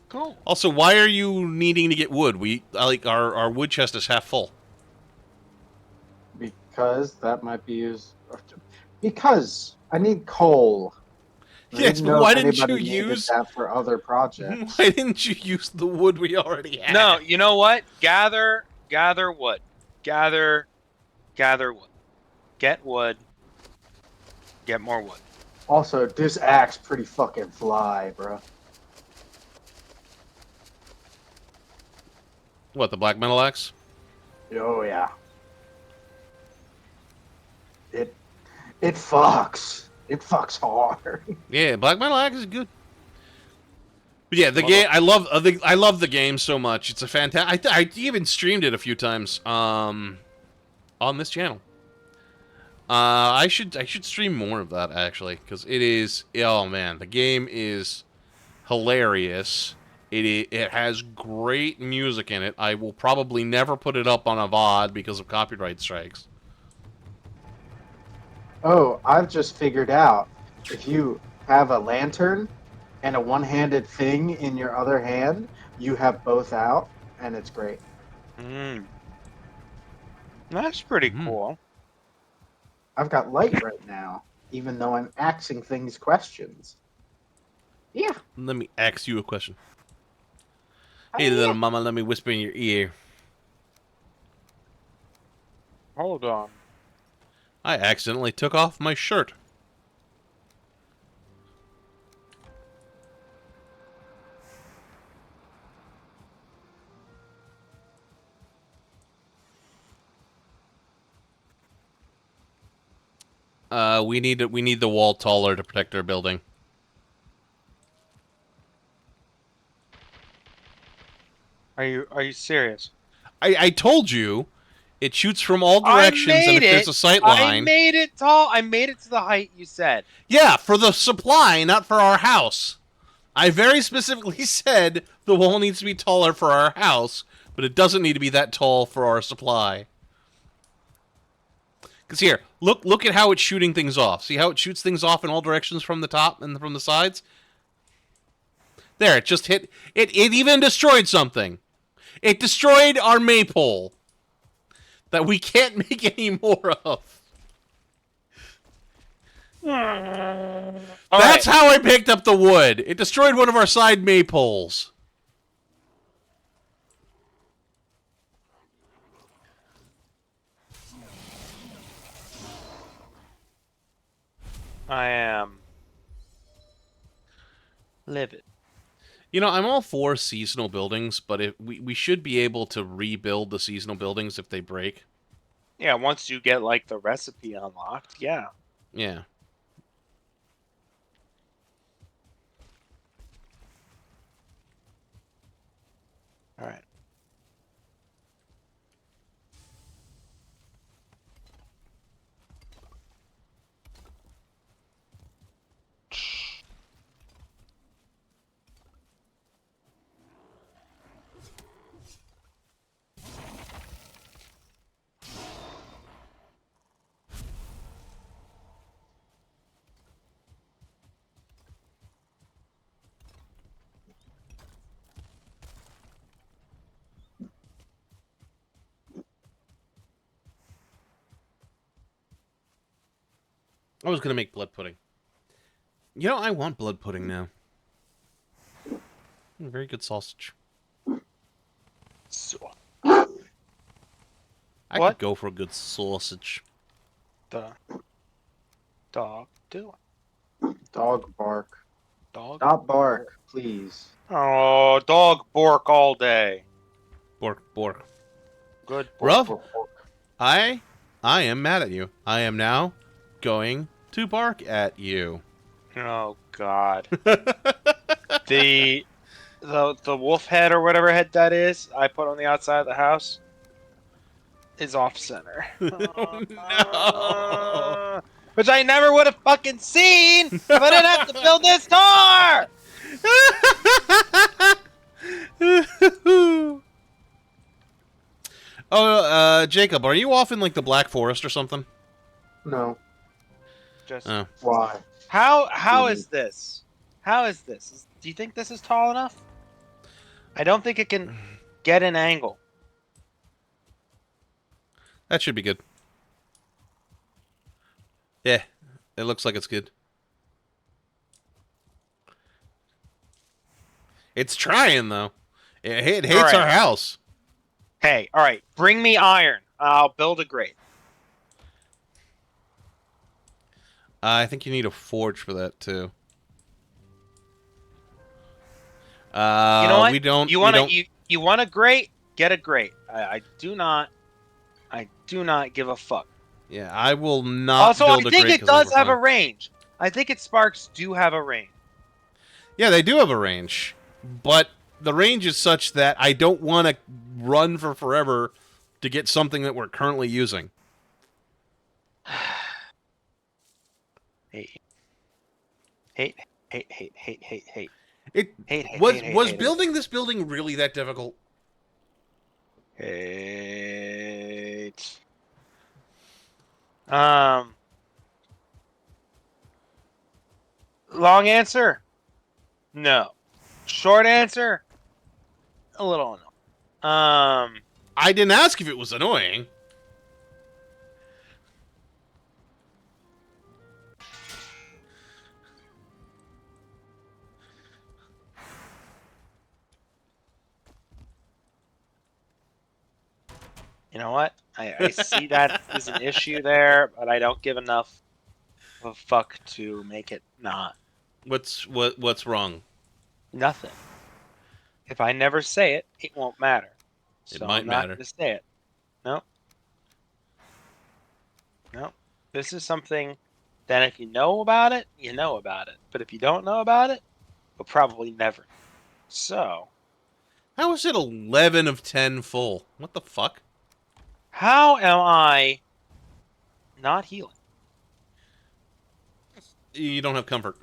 Cool. Also, why are you needing to get wood? Our wood chest is half full. Because that might be used. Because I need coal. I Yes, didn't but know why if didn't you anybody needed use? that for other projects. Why didn't you use the wood we already had? No, you know what? Gather wood. Gather wood. Get wood. Get more wood. Also, this axe pretty fucking fly, bro. What, the black metal axe? Oh yeah. It fucks. It fucks hard. Yeah, black metal axe is good. But yeah, the game. I love the game so much. It's a fantastic. I even streamed it a few times. On this channel. I should stream more of that, actually, because it is. Oh man, the game is hilarious. It has great music in it. I will probably never put it up on a VOD because of copyright strikes. Oh, I've just figured out. If you have a lantern and a one-handed thing in your other hand, you have both out, and it's great. That's pretty cool. I've got light right now, even though I'm asking things questions. Yeah. Let me ask you a question. Oh, Hey, little yeah. mama, let me whisper in your ear. Hold on. I accidentally took off my shirt. We need the wall taller to protect our building. Are you serious? I told you, it shoots from all I directions, and made if there's it. a sight I line, made it tall. I made it to the height you said. yeah, for the supply, not for our house. I very specifically said the wall needs to be taller for our house, but it doesn't need to be that tall for our supply. Because here, look at how it's shooting things off. See how it shoots things off in all directions from the top and from the sides? There, it just hit. It even destroyed something. It destroyed our maypole that we can't make any more of. All That's right. how I picked up the wood. It destroyed one of our side maypoles. I am livid. You know, I'm all for seasonal buildings, but if we should be able to rebuild the seasonal buildings if they break. Yeah, once you get like the recipe unlocked, yeah. Yeah. All right. I was gonna make blood pudding. You know, I want blood pudding now. Very good sausage. So, I could what go for a good sausage. the dog doing? Dog bark. Dog? Stop bark, please. Oh, dog bork all day. Bork, bork. Good bork. Ruff, I am mad at you. I am now going to bark at you. Oh God. The the wolf head or whatever head that is, I put on the outside of the house is off center. Oh no! Which I never would have fucking seen if I didn't have to build this door. Oh, Jacob, are you off in like the Black Forest or something? No. Just Oh, Why? how is this? How is this? Do you think this is tall enough? I don't think it can get an angle. that should be good. Yeah, it looks like it's good. It's trying though. It All hates right. our house. Hey, all right. Bring me iron. I'll build a grate. I think you need a forge for that too. You know what? We don't. You We wanna don't. you want a grate? Get a grate. I do not give a fuck. Yeah, I will not Also, I build a think grate it because I think does we're have a fine. range. I think its sparks do have a range. Yeah, they do have a range, but the range is such that I don't want to run for forever to get something that we're currently using. Hate, hate, hate, hate, hate, hate, hate, It hate, hate, hate, hate, was hate, hate. building this building really that difficult? Hate. Um, long answer, no. Short answer, a little annoying. I didn't ask if it was annoying. You know what? I see that is an issue there, but I don't give enough of a fuck to make it not. What's wrong? Nothing. If I never say it, it won't matter. It So I'm might not matter. going to say it. No, no. This is something that if you know about it, you know about it. But if you don't know about it, you'll probably never. So, How is it 11 of 10 full? What the fuck? how am I not healing? You don't have comfort.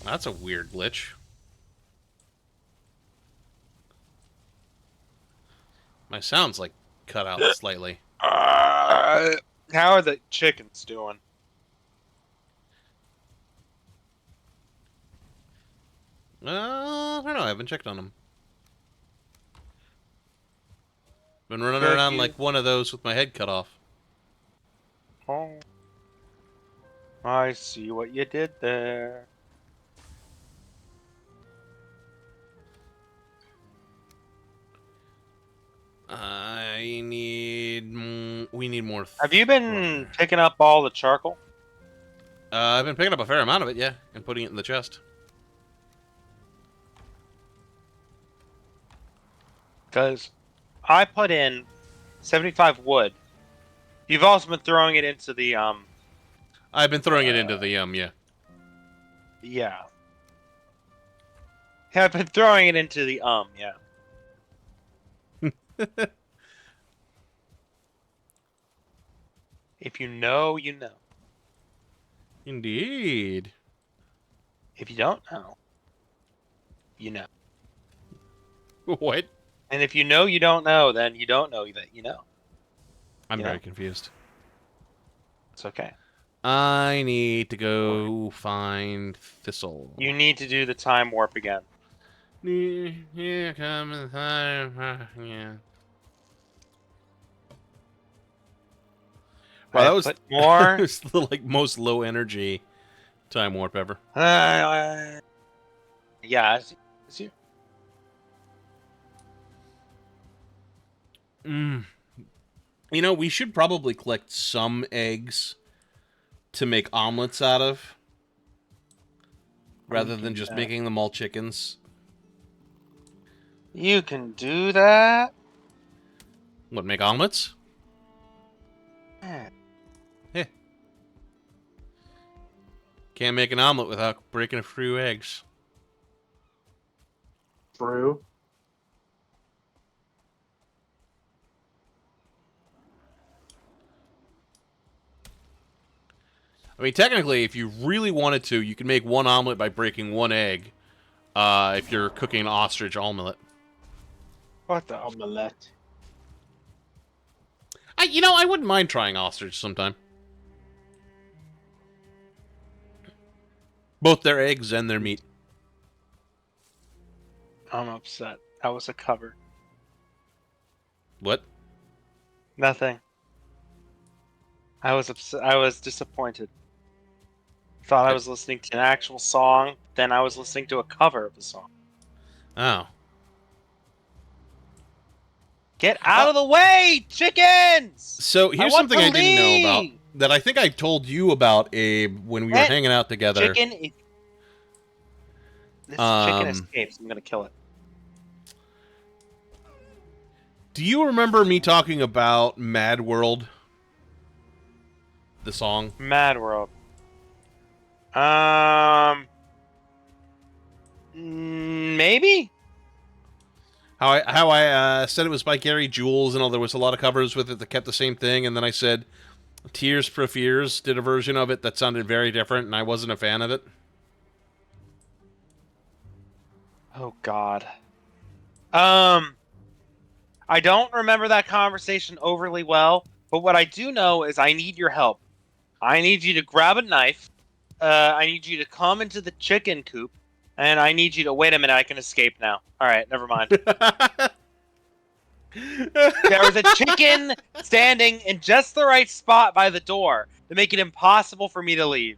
That's a weird glitch. My sound's like cut out slightly. How are the chickens doing? I don't know. I haven't checked on them. Been running Good, around you. like one of those with my head cut off. Oh, I see what you did there. I need. We need more. Have you been picking up all the charcoal? I've been picking up a fair amount of it, yeah, and putting it in the chest. Because I put in 75 wood. You've also been throwing it into the I've been throwing it into the yeah. yeah. Yeah, I've been throwing it into the yeah. If you know, you know. Indeed. If you don't know, you know. What? And if you know you don't know, then you don't know that you know. I'm You very know? confused. It's okay. I need to go find Thistle. You need to do the time warp again. Here comes time. Yeah. Wow, I that was, put more. it was the like most low energy time warp ever. Yeah, it's you. Mm. You know, we should probably collect some eggs to make omelets out of, rather than just making them all chickens. You can do that. What, make omelets? Yeah. Yeah. Can't make an omelet without breaking a few eggs. True. I mean, technically, if you really wanted to, you can make one omelet by breaking one egg. If you're cooking an ostrich omelet. What the? Omelette. I wouldn't mind trying ostrich sometime. Both their eggs and their meat. I'm upset. That was a cover. What? Nothing. I was upset. I was disappointed. Thought I was listening to an actual song, then I was listening to a cover of the song. Oh. Get out of the way, chickens! So I here's want something to I didn't know about leave! that I think I told you about, Abe, when we were That hanging out together. Chicken. This chicken escapes. I'm gonna kill it. Do you remember me talking about Mad World? The song? Mad World. Maybe. How I said it was by Gary Jules, and there was a lot of covers with it that kept the same thing, and then I said Tears for Fears did a version of it that sounded very different, and I wasn't a fan of it. Oh God. I don't remember that conversation overly well, but what I do know is I need your help. I need you to grab a knife. I need you to come into the chicken coop, and I need you to wait a minute. I can escape now. All right, never mind. There was a chicken standing in just the right spot by the door to make it impossible for me to leave.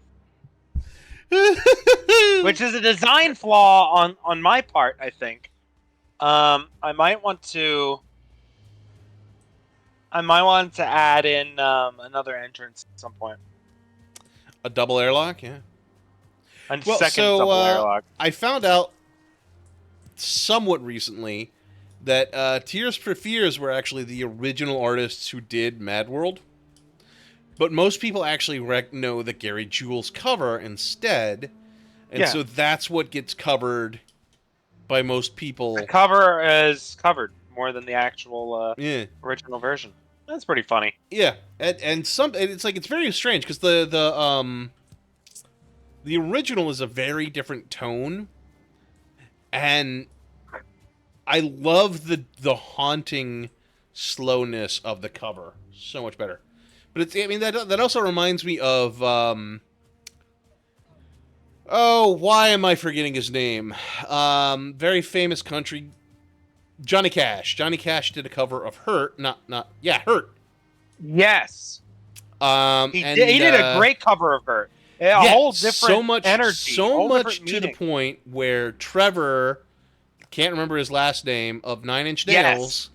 Which is a design flaw on my part, I think. I might want to add in another entrance at some point. A double airlock, yeah. A Well, second double airlock. I found out somewhat recently that Tears for Fears were actually the original artists who did Mad World. But most people actually know the Gary Jules cover instead. And so that's what gets covered by most people. The cover is covered more than the actual Yeah. original version. That's pretty funny. Yeah, and it's like it's very strange because the original is a very different tone, and I love the haunting slowness of the cover so much better. But it's, I mean, that also reminds me of oh, why am I forgetting his name? Very famous country, Johnny Cash. Johnny Cash did a cover of Hurt, Hurt. Yes. He did a great cover of Hurt. A whole different energy. So much to the point where Trevor, can't remember his last name, of 9 Inch Nails,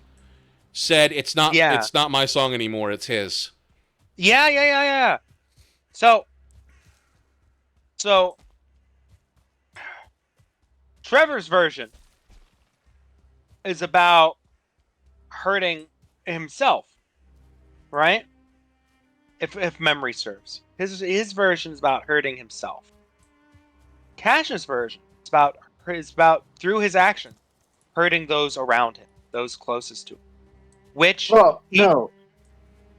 said it's not my song anymore, it's his. Yeah. So Trevor's version is about hurting himself, right? If memory serves. His version is about hurting himself. Cash's version is about through his action hurting those around him, those closest to him.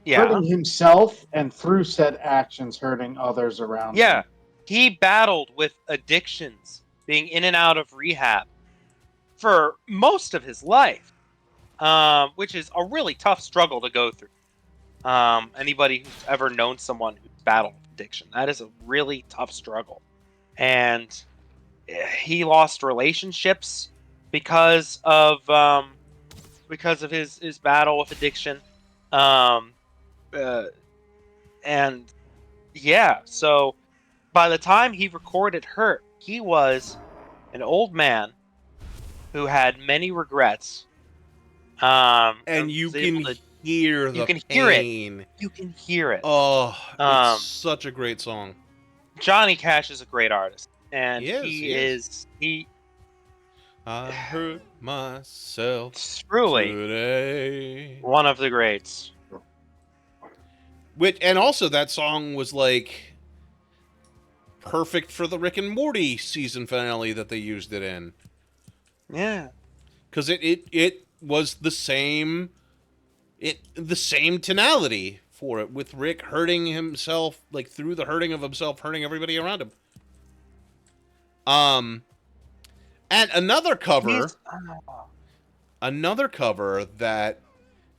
Hurting himself and through said actions hurting others around him. Yeah. He battled with addictions, being in and out of rehab for most of his life, which is a really tough struggle to go through. Anybody who's ever known someone who's battled addiction, that is a really tough struggle. And he lost relationships because of his battle with addiction. So by the time he recorded Hurt, he was an old man who had many regrets. And you can hear the pain. You can hear it. Oh, it's such a great song. Johnny Cash is a great artist, and he is. I hurt myself truly today. One of the greats. And also that song was like perfect for the Rick and Morty season finale that they used it in. Yeah, because it was the same tonality for it, with Rick hurting himself, like through the hurting of himself, hurting everybody around him. And another cover that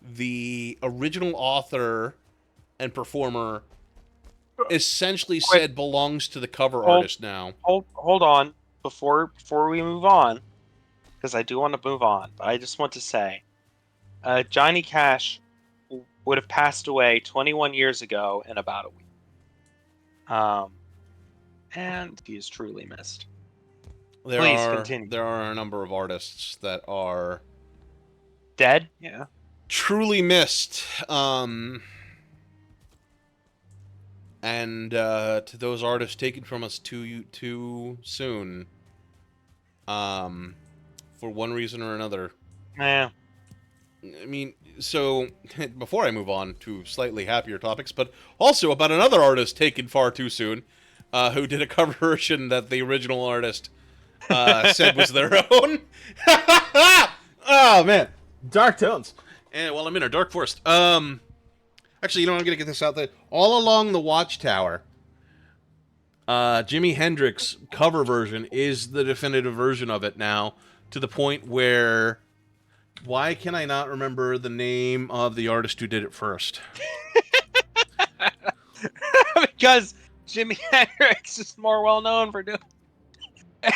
the original author and performer essentially said belongs to the cover artist now. Hold on, before we move on, because I do want to move on, but I just want to say, Johnny Cash would have passed away 21 years ago in about a week. And he is truly missed. Please continue. There are a number of artists that are dead. Yeah. Truly missed. And to those artists taken from us too soon, for one reason or another. Yeah. I mean, so before I move on to slightly happier topics, but also about another artist taken far too soon, who did a cover version that the original artist said was their own. Oh man, dark tones. And well, I'm in a dark forest. Actually, you know what? I'm gonna get this out there. All Along the Watchtower, Jimi Hendrix cover version is the definitive version of it now, to the point where, why can I not remember the name of the artist who did it first? Because Jimi Hendrix is more well known for doing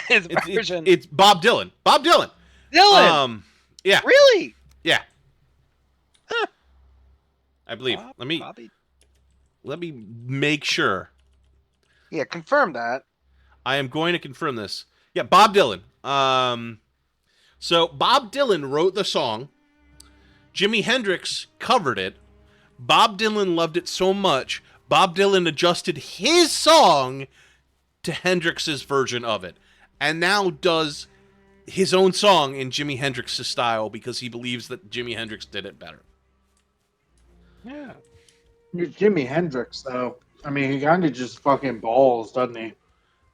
his version. It's Bob Dylan. Bob Dylan. Dylan. Yeah. Really? Yeah. I believe. Bobby. Let me make sure. Yeah, confirm that. I am going to confirm this. Yeah, Bob Dylan. So Bob Dylan wrote the song. Jimi Hendrix covered it. Bob Dylan loved it so much, Bob Dylan adjusted his song to Hendrix's version of it, and now does his own song in Jimi Hendrix's style because he believes that Jimi Hendrix did it better. Yeah. Jimi Hendrix, though. I mean, he kind of just fucking balls, doesn't he?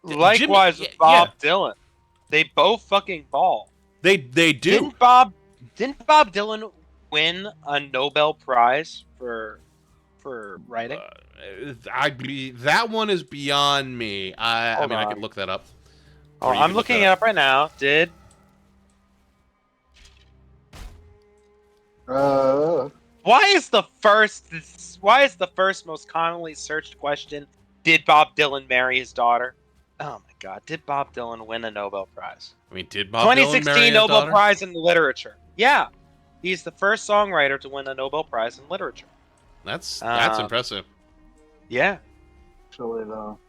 Likewise with Yeah, Bob Dylan. They both fucking ball. they do. Didn't Bob Dylan win a Nobel Prize for writing? That one is beyond me. I Hold mean, I on. could look that up. Oh, Or you I'm could look looking that it up right now. Uh, Why is the first most commonly searched question, did Bob Dylan marry his daughter? Oh my god, did Bob Dylan win a Nobel Prize? I mean, did Bob Dylan marry 2016 his Nobel daughter? Prize in Literature. Yeah. He's the first songwriter to win a Nobel Prize in Literature. That's Um, impressive. Yeah. actually, though.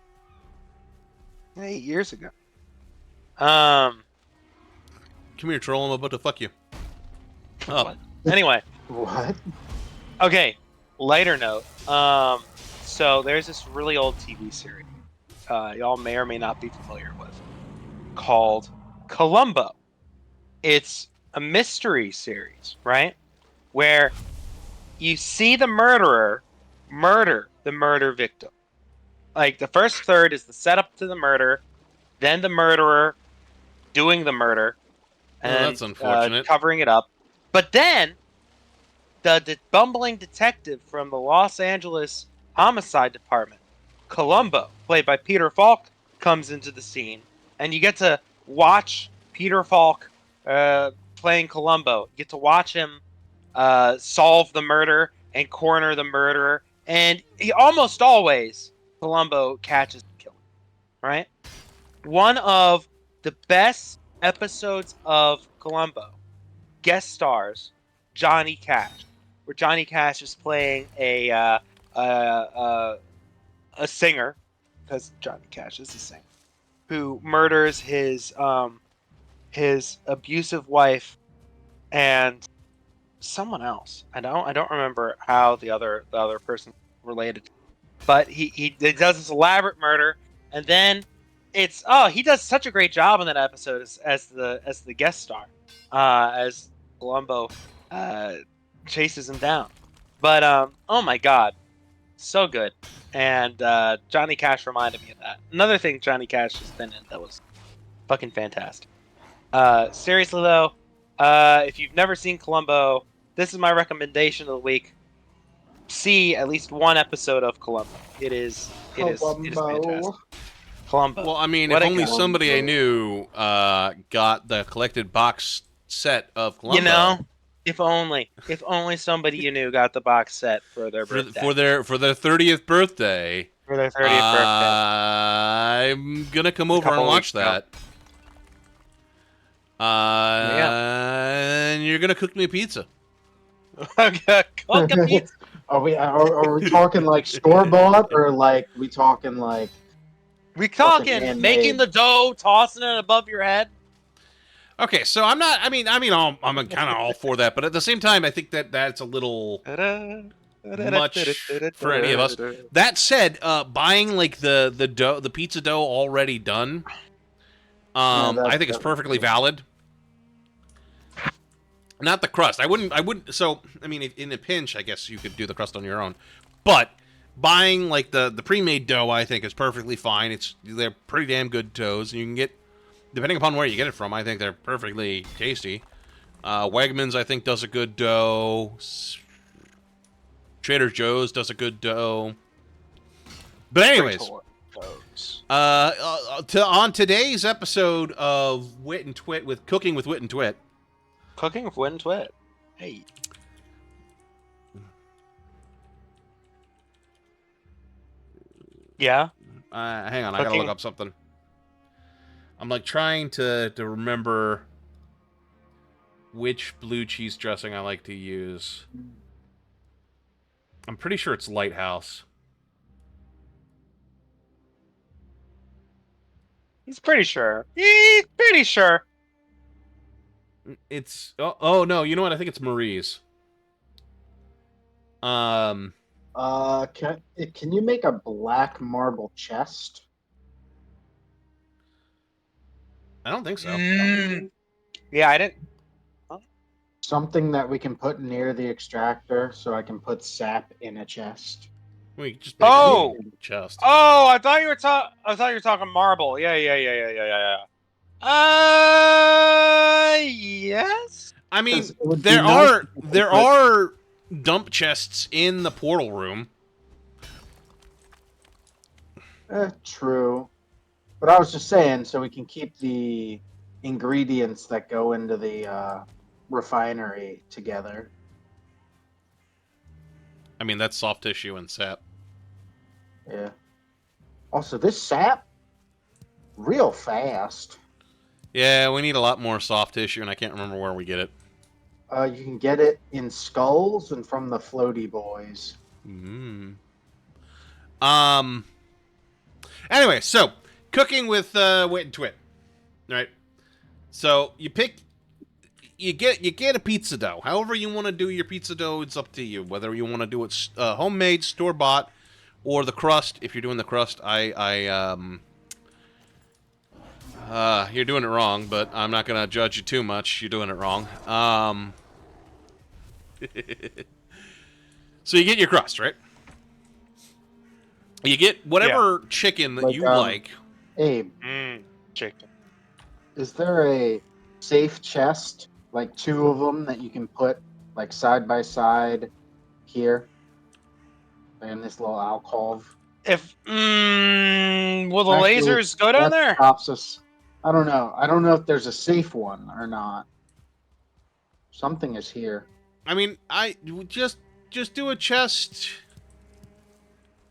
8 years ago. Um Come here, troll. I'm about to fuck you. Oh. What? Anyway, What? okay. Lighter note. So there's this really old TV series, y'all may or may not be familiar with, called Columbo. It's a mystery series, right? Where you see the murderer murder the murder victim. Like the first third is the setup to the murder, then the murderer doing the murder Oh, and that's unfortunate. covering it up. But then the bumbling detective from the Los Angeles Homicide Department, Columbo, played by Peter Falk, comes into the scene, and you get to watch Peter Falk playing Columbo. You get to watch him solve the murder and corner the murderer, and he almost always Columbo catches the killer. Right? One of the best episodes of Columbo guest stars Johnny Cash, where Johnny Cash is playing a singer, because Johnny Cash is a singer, who murders his abusive wife and someone else. I don't remember how the other person related, but he does this elaborate murder, and then he does such a great job in that episode as the guest star, as Columbo chases him down. But oh my god, so good. And Johnny Cash reminded me of that. Another thing Johnny Cash has been in that was fucking fantastic. Seriously though, if you've never seen Columbo, this is my recommendation of the week. See at least one episode of Columbo. It is fantastic. Columbo. Well, I mean, What if a only guy. somebody I knew got the collected box set of Columbo. You know, if only somebody you knew got the box set for their birthday. for their 30th birthday. For their 30th birthday. I'm gonna come over and couple watch weeks ago. that. And you're gonna cook me a pizza. Cook a pizza. Are we talking like store bought or like we talking like We fucking talking handmade? making the dough, tossing it above your head. Okay, so I'm not. I'm kind of all for that, but at the same time, I think that's a little much for any of us. That said, buying like the dough, the pizza dough already done, I think it's perfectly valid. Not the crust. I wouldn't. So I mean, in a pinch, I guess you could do the crust on your own, but buying like the pre-made dough, I think is perfectly fine. They're pretty damn good doughs. You can get, depending upon where you get it from, I think they're perfectly tasty. Wegmans, I think, does a good dough. Trader Joe's does a good dough. But anyways, on today's episode of Wit and Twit with Cooking with Wit and Twit. Cooking with Wit and Twit. Hey. Yeah. Hang on, I gotta look up something. I'm like trying to remember which blue cheese dressing I like to use. I'm pretty sure it's Lighthouse. He's pretty sure. He's pretty sure. It's oh no, you know what? I think it's Marie's. Um, Can you make a black marble chest? I don't think so. Yeah, I didn't. Something that we can put near the extractor, so I can put sap in a chest. We could just make Oh! a chest. Oh, I thought you were talking marble. Yeah. Yes. I mean, 'Cause it would be there nice are if we could there put- are dump chests in the portal room. True. But I was just saying, so we can keep the ingredients that go into the refinery together. I mean, that's soft tissue and sap. Yeah. Also, this sap, real fast. Yeah, we need a lot more soft tissue, and I can't remember where we get it. You can get it in skulls and from the floaty boys. Um. Anyway, so cooking with Wit and Twit, right? So you get a pizza dough. However you want to do your pizza dough, it's up to you. Whether you want to do it homemade, store bought, or the crust. If you're doing the crust, you're doing it wrong, but I'm not gonna judge you too much. You're doing it wrong. So you get your crust, right? You get whatever chicken that you like. Abe, Chicken. is there a safe chest, like two of them, that you can put like side by side here in this little alcove? Will the Actually, lasers go down that there? stops us. I don't know. I don't know if there's a safe one or not. Something is here. I mean, I just do a chest.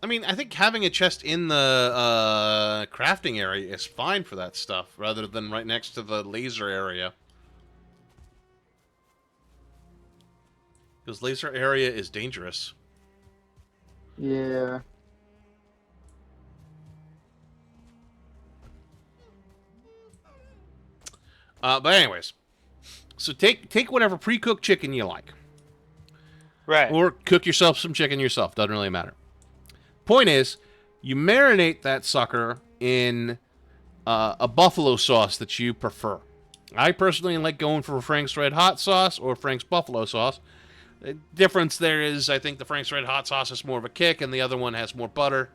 I mean, I think having a chest in the crafting area is fine for that stuff, rather than right next to the laser area. Because laser area is dangerous. Yeah. But anyways, so take whatever pre-cooked chicken you like. Right. Or cook yourself some chicken yourself. Doesn't really matter. Point is, you marinate that sucker in a buffalo sauce that you prefer. I personally like going for Frank's Red Hot sauce or Frank's Buffalo sauce. The difference there is, I think the Frank's Red Hot sauce is more of a kick, and the other one has more butter,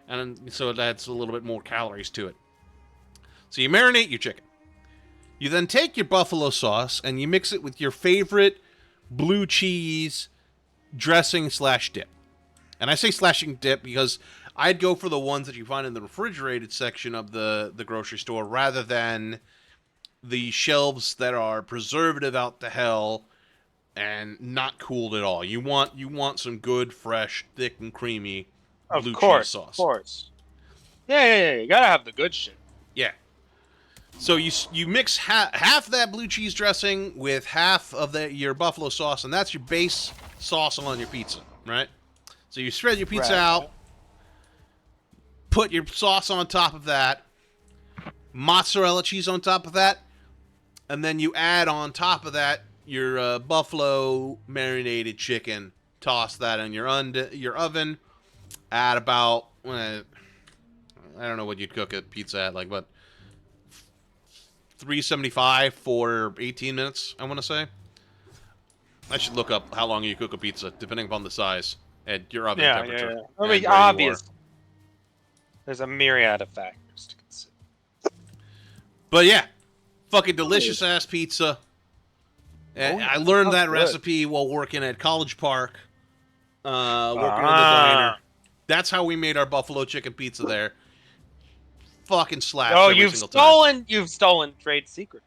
and so it adds a little bit more calories to it. So you marinate your chicken. You then take your buffalo sauce and you mix it with your favorite blue cheese dressing / dip. And I say slashing dip because I'd go for the ones that you find in the refrigerated section of the grocery store rather than the shelves that are preservative out to hell and not cooled at all. You want some good, fresh, thick, and creamy blue cheese sauce. Of course. Yeah. You gotta have the good shit. Yeah. So you mix half that blue cheese dressing with half of your buffalo sauce, and that's your base sauce on your pizza, right? So you spread your pizza out, put your sauce on top of that, mozzarella cheese on top of that, and then you add on top of that your buffalo marinated chicken. Toss that in your oven at about I don't know what you'd cook a pizza at, like what, 375 for 18 minutes, I want to say. I should look up how long you cook a pizza, depending upon the size and your oven temperature. Yeah. I mean, obvious. There's a myriad of factors to consider. But yeah, fucking delicious ass pizza. And I learned that recipe while working at College Park, working in the diner. That's how we made our buffalo chicken pizza there. Fucking slaps. Oh, every you've single time. stolen trade secret.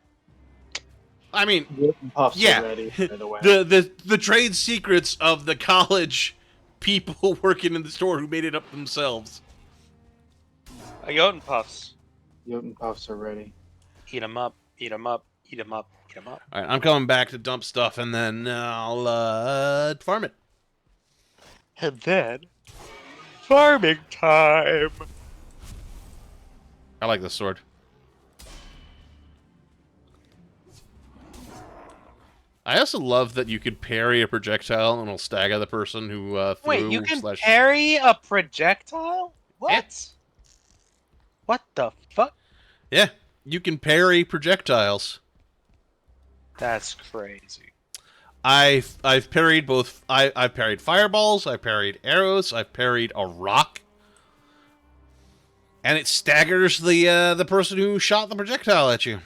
I mean, Puffs yeah, are ready, by the way. the trade secrets of the college people working in the store who made it up themselves. Jotun Puffs. Jotun Puffs are ready. Eat 'em up. Eat 'em up. Eat 'em up. Eat 'em up. All right, I'm coming back to dump stuff, and then I'll farm it. And then farming time. I like this sword. I also love that you could parry a projectile and it'll stagger the person who Wait, you threw can slash. parry a projectile? Yeah, What? What the fuck? yeah, you can parry projectiles. That's crazy. I've parried both. I've parried fireballs. I've parried arrows. I've parried a rock, and it staggers the person who shot the projectile at you.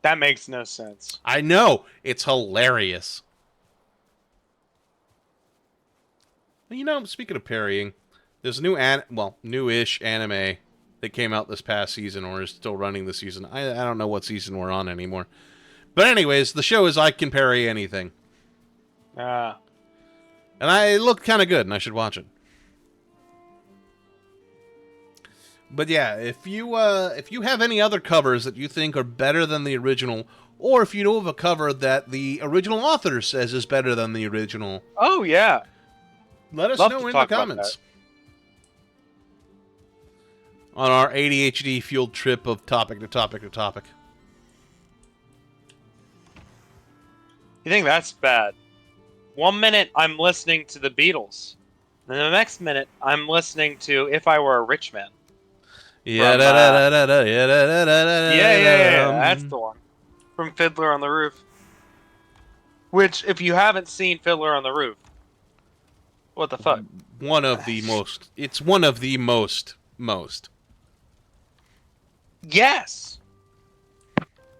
That makes no sense. I know, it's hilarious. You know, speaking of parrying, there's a newish anime that came out this past season or is still running this season. I don't know what season we're on anymore. But anyways, the show is I Can Parry Anything. Ah. And it looked kind of good, and I should watch it. But yeah, if you have any other covers that you think are better than the original, or if you know of a cover that the original author says is better than the original, Oh yeah. let us Love know to in the talk about comments. On our ADHD fueled trip of topic to topic to topic. You think that's bad? 1 minute I'm listening to the Beatles. Then the next minute I'm listening to If I Were a Rich Man. Yeah, Yeah. That's the one. From Fiddler on the Roof. Which, if you haven't seen Fiddler on the Roof, what the fuck? one of the most. It's one of the most. Yes!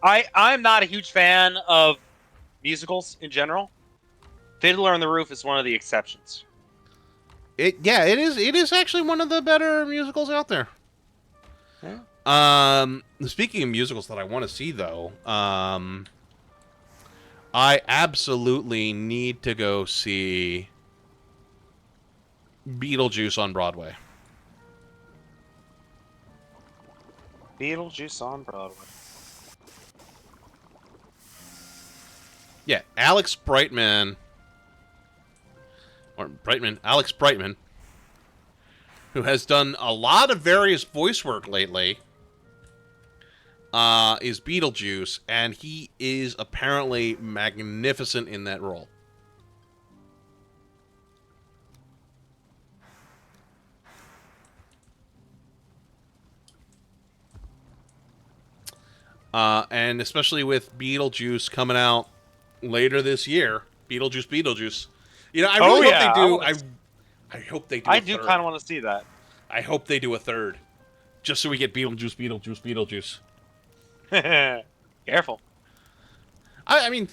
I'm not a huge fan of musicals in general. Fiddler on the Roof is one of the exceptions. It is actually one of the better musicals out there. Yeah. Speaking of musicals that I want to see though, I absolutely need to go see Beetlejuice on Broadway. Beetlejuice on Broadway. Yeah, Alex Brightman, who has done a lot of various voice work lately, is Beetlejuice, and he is apparently magnificent in that role. And especially with Beetlejuice coming out later this year, Beetlejuice. You know, I really hope they do. I hope they do. I do kind of want to see that. I hope they do a third, just so we get Beetlejuice. Careful. I mean,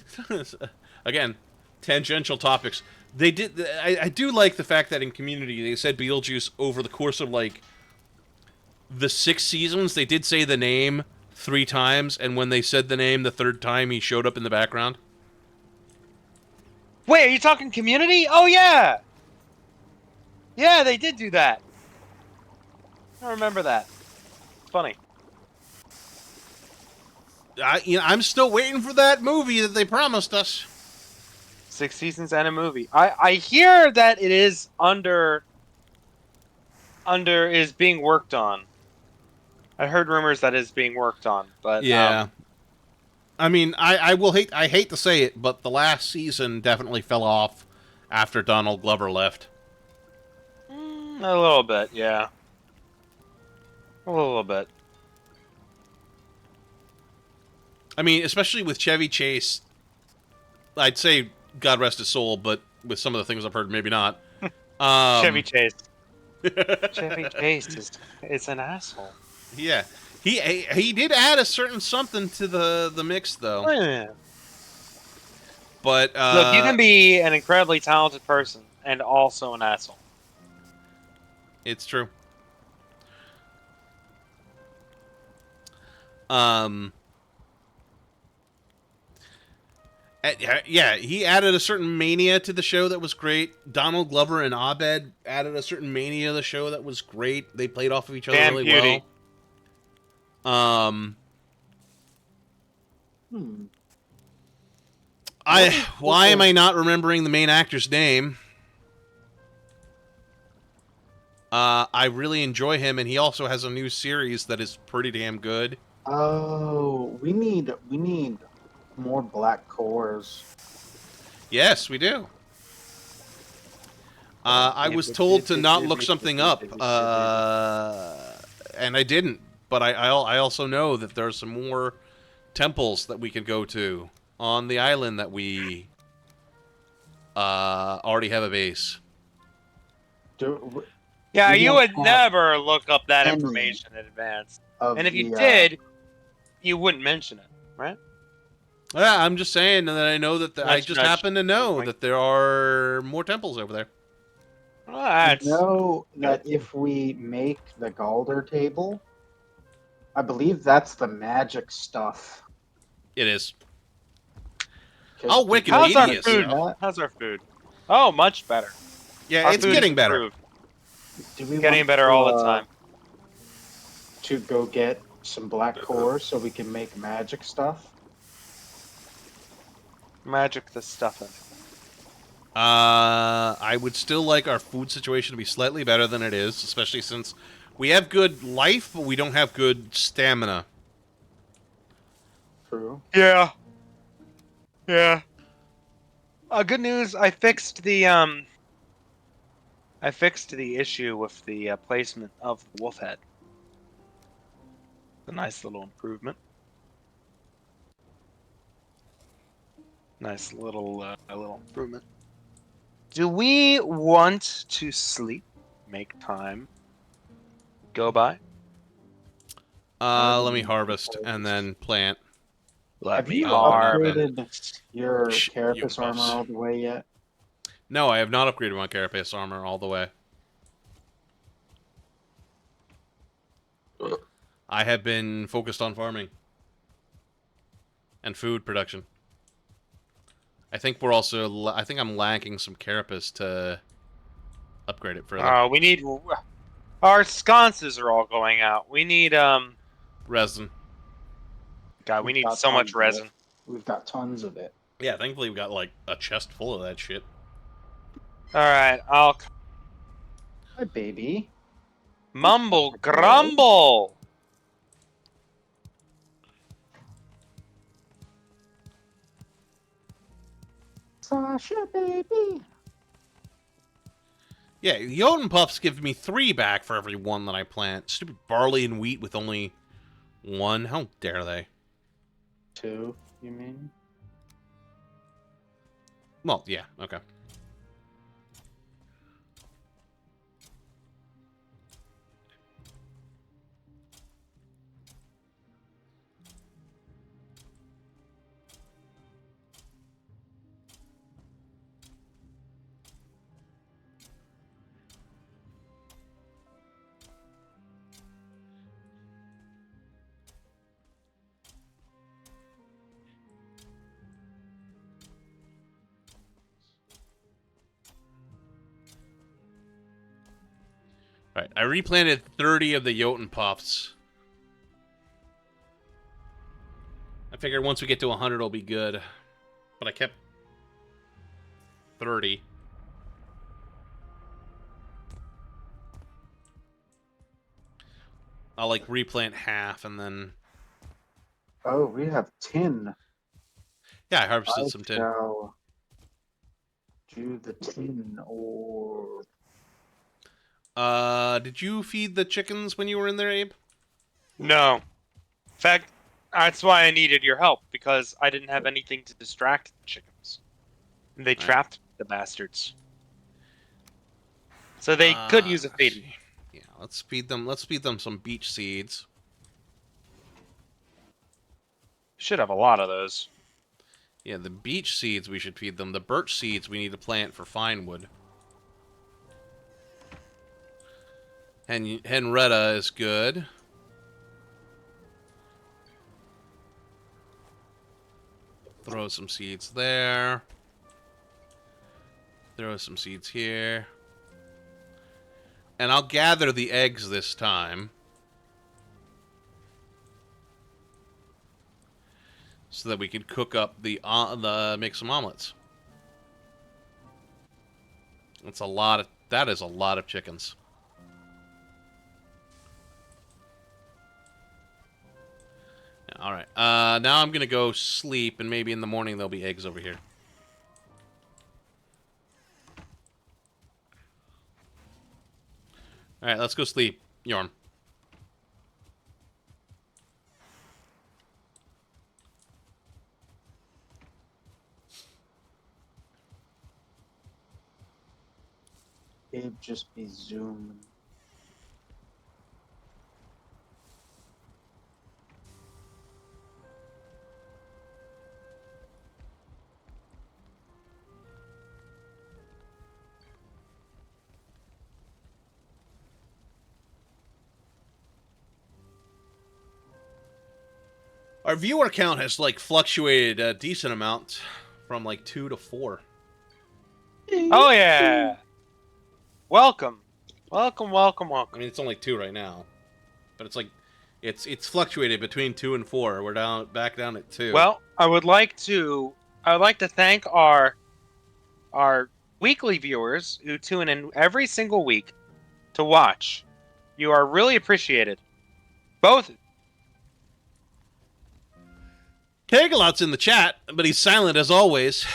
again, tangential topics. They did. I do like the fact that in Community they said Beetlejuice over the course of like the 6 seasons. They did say the name 3 times, and when they said the name the 3rd time, he showed up in the background. Wait, are you talking Community? Oh yeah. Yeah, they did do that. I remember that. It's funny. I'm still waiting for that movie that they promised us. 6 seasons and a movie. I hear that it is is being worked on. I heard rumors that it's being worked on, but yeah. I mean, I hate to say it, but the last season definitely fell off after Donald Glover left. a little bit, yeah. A little bit. I mean, especially with Chevy Chase. I'd say God rest his soul, but with some of the things I've heard, maybe not. Chevy Chase. Chevy Chase is an asshole. Yeah. He did add a certain something to the mix, though. Oh, yeah. But Look, you can be an incredibly talented person and also an asshole. It's true. Yeah, he added a certain mania to the show that was great. Donald Glover and Abed added a certain mania to the show that was great. They played off of each other really Beauty. well. Hmm. Why am I not remembering the main actor's name? I really enjoy him, and he also has a new series that is pretty damn good. Oh, we need more black cores. Yes, we do. I was told to not look something up, and I didn't. But I also know that there are some more temples that we can go to on the island that we already have a base. Do, Yeah, we you don't would have never look up that any information in advance. And of if you the did, you wouldn't mention it, right? Yeah, I'm just saying that I know that I Nudge, just nudge. happen to Wink, know wink. that there are more temples over there. Well, you that's know good. that if we make the Galder table, I believe that's the magic stuff. It is. I'll Did you guys How's our want to Wikipedia do food? stuff. that? How's our food? Oh, much better. Yeah, Our it's food is getting better. improved. Do we Getting want better all the time. to go get some black cores so we can make magic stuff? Magic the stuff in. I would still like our food situation to be slightly better than it is, especially since we have good life, but we don't have good stamina. True. Yeah. Yeah. Good news. I fixed the issue with the placement of the wolf head. A nice little improvement. Nice little improvement. Do we want to sleep? Make time go by? Let me harvest and then plant. Let Have me you Oh, not then. upgraded your Unit carapace armor buffs. all the way yet? No, I have not upgraded my carapace armor all the way. I have been focused on farming and food production. I think we're also. I think I'm lacking some carapace to upgrade it further. We need our sconces are all going out. We need Resin. God, we We've need got so much tons of it. resin. We've got tons of it. Yeah, thankfully we got like a chest full of that shit. All right, I'll Hi, baby. mumble Girl. grumble. Sasha, baby. Yeah, Jotun Puffs give me 3 back for every 1 that I plant. Stupid barley and wheat with only 1. How dare they? 2, you mean? Well, yeah, okay. Alright, I replanted 30 of the Jotun Puffs. I figured once we get to 100 it'll be good. But I kept 30. I'll like replant half and then... Oh, we have tin. Yeah, I I harvested some tin. shall do the tin or... Did you feed the chickens when you were in there, Abe? No, in fact, that's why I needed your help because I didn't have anything to distract the chickens. They trapped the bastards, so they could use a feeding. Yeah, let's feed them some beech seeds. Should have a lot of those. Yeah, the beech seeds we should feed them. The birch seeds we need to plant for fine wood. Henretta is good. Throw some seeds there. Throw some seeds here. And I'll gather the eggs this time. So that we can cook up make some omelets. That is a lot of chickens. All right. Now I'm gonna go sleep, and maybe in the morning there'll be eggs over here. All right, let's go sleep, Yorm. It'd just be zooming. Our viewer count has like fluctuated a decent amount, from like 2 to 4. Oh yeah. Welcome. Welcome, welcome, I welcome. mean, it's only 2 right now, but it's like it's fluctuated between 2 and 4. We're back down at 2. Well, I would like to thank our weekly viewers who tune in every single week to watch. You are really appreciated. Both. Kagalot's in the chat, but he's silent as always.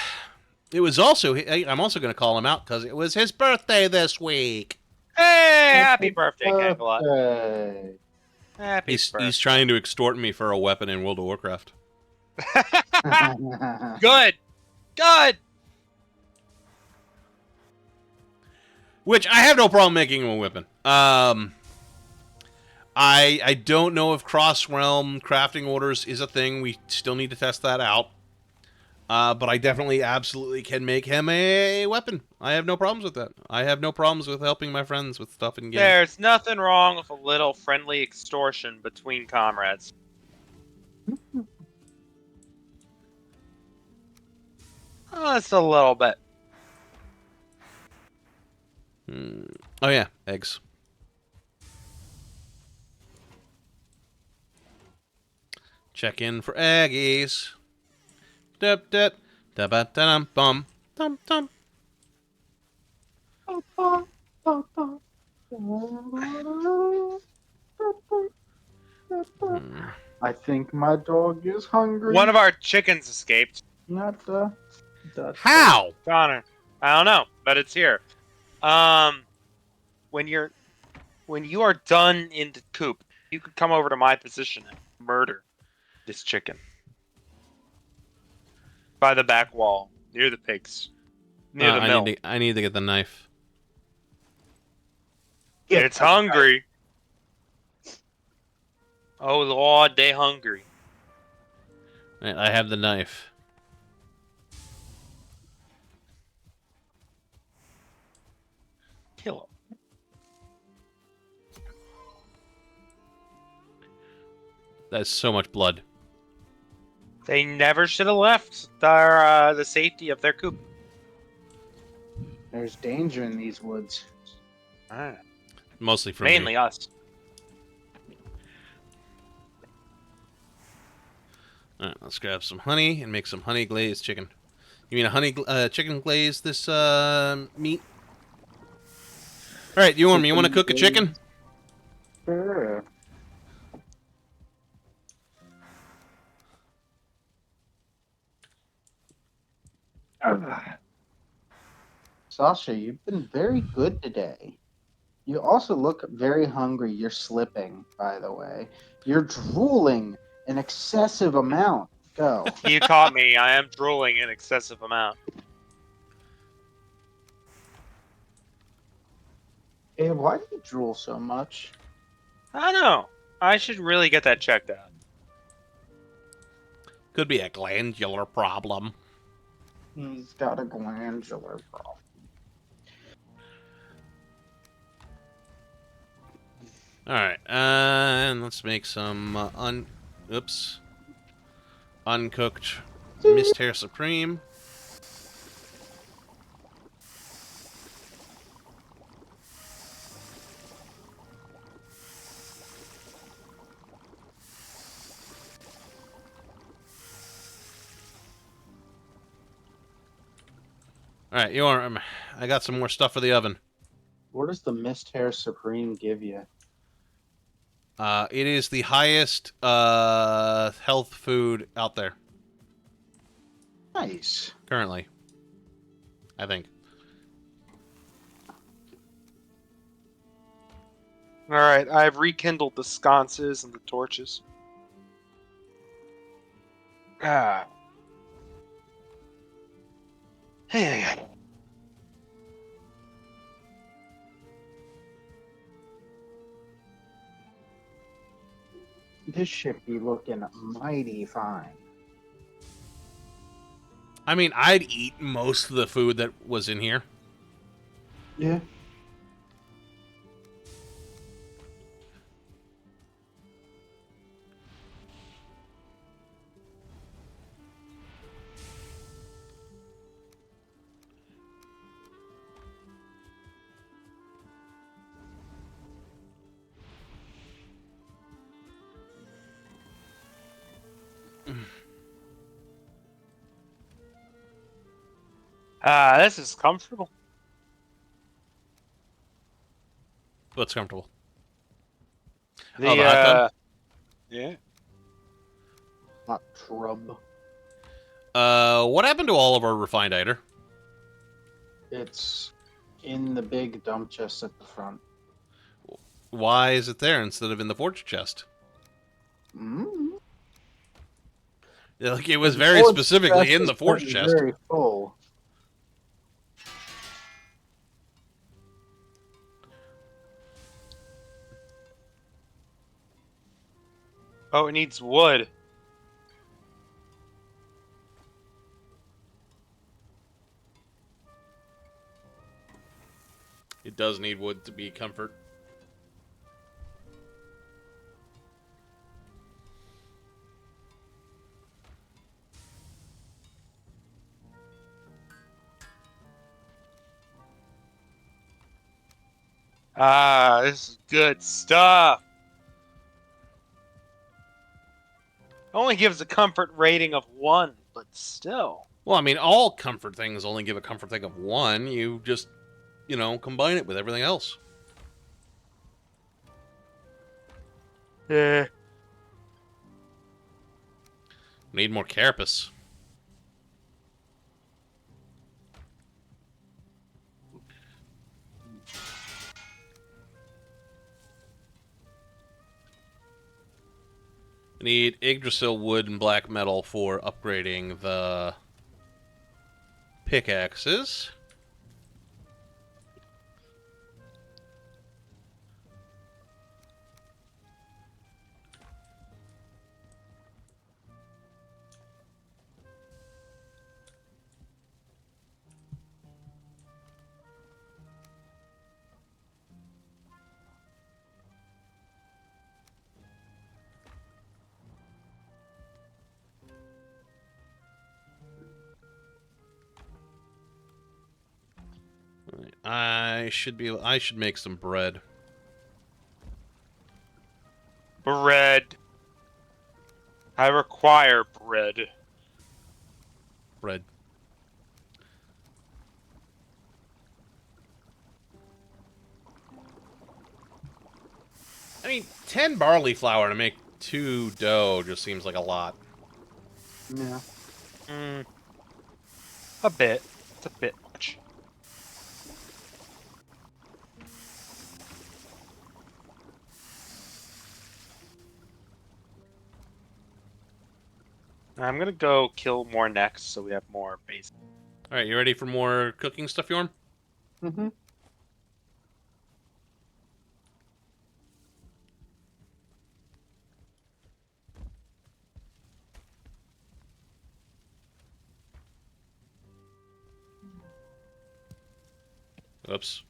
It was also I'm also going to call him out because it was his birthday this week. Hey, happy birthday, Kangalot. Birthday. Happy He's birthday. trying to extort me for a weapon in World of Warcraft. Good. Good. Which I have no problem making him a weapon. I don't know if cross-realm crafting orders is a thing. We still need to test that out. But I definitely, absolutely can make him a weapon. I have no problems with that. I have no problems with helping my friends with stuff in game. There's nothing wrong with a little friendly extortion between comrades. Oh, just a little bit. Oh yeah, eggs. Check in for eggies. Dup dup da ba da dum bum dum dum. I think my dog is hungry. One of our chickens escaped. Not the. How? Connor. I don't know, but it's here. When you are done in the coop, you could come over to my position and murder this chicken. By the back wall, near the pigs. Near the mill. I need to get the knife. It's hungry. Oh Lord, they hungry. I have the knife. Kill him. That's so much blood. They never should have left the safety of their coop. There's danger in these woods. Mostly for Mainly me. us. Alright, let's grab some honey and make some honey glazed chicken. You mean a honey chicken glaze this meat? Alright, you want to cook a chicken? Sure. Sasha, you've been very good today. You also look very hungry. You're slipping, by the way. You're drooling an excessive amount. Go. You caught me. I am drooling an excessive amount. Hey, why do you drool so much? I don't know. I should really get that checked out. Could be a glandular problem. He's got a glandular problem. Alright, and let's make some uncooked mist hair supreme. Alright, I got some more stuff for the oven. What does the Mist Hair Supreme give you? It is the highest health food out there Nice. currently, I think. All right, I've rekindled the sconces and the torches. Ah. Hey. This should be looking mighty fine. I mean, I'd eat most of the food that was in here. Yeah. This is comfortable. What's comfortable? Oh, The the hot tub? yeah. Hot shrub. What happened to all of our refined iter? It's in the big dump chest at the front. Why is it there instead of in the forge chest? Mm. Like, it was The very forge specifically chest in is the forge getting chest. very full. Oh, it needs wood. It does need wood to be comfort. This is good stuff. Only gives a comfort rating of 1, but still. Well, I mean, all comfort things only give a comfort thing of 1. You just, combine it with everything else. Yeah. Need more carapace. Need Yggdrasil wood and black metal for upgrading the pickaxes. I should make some bread. Bread. I require bread. Bread. I mean, 10 barley flour to make 2 dough just seems like a lot. Yeah. A bit. It's a bit much. I'm gonna go kill more next so we have more base. Alright, you ready for more cooking stuff, Yorm? Mm-hmm. Oops.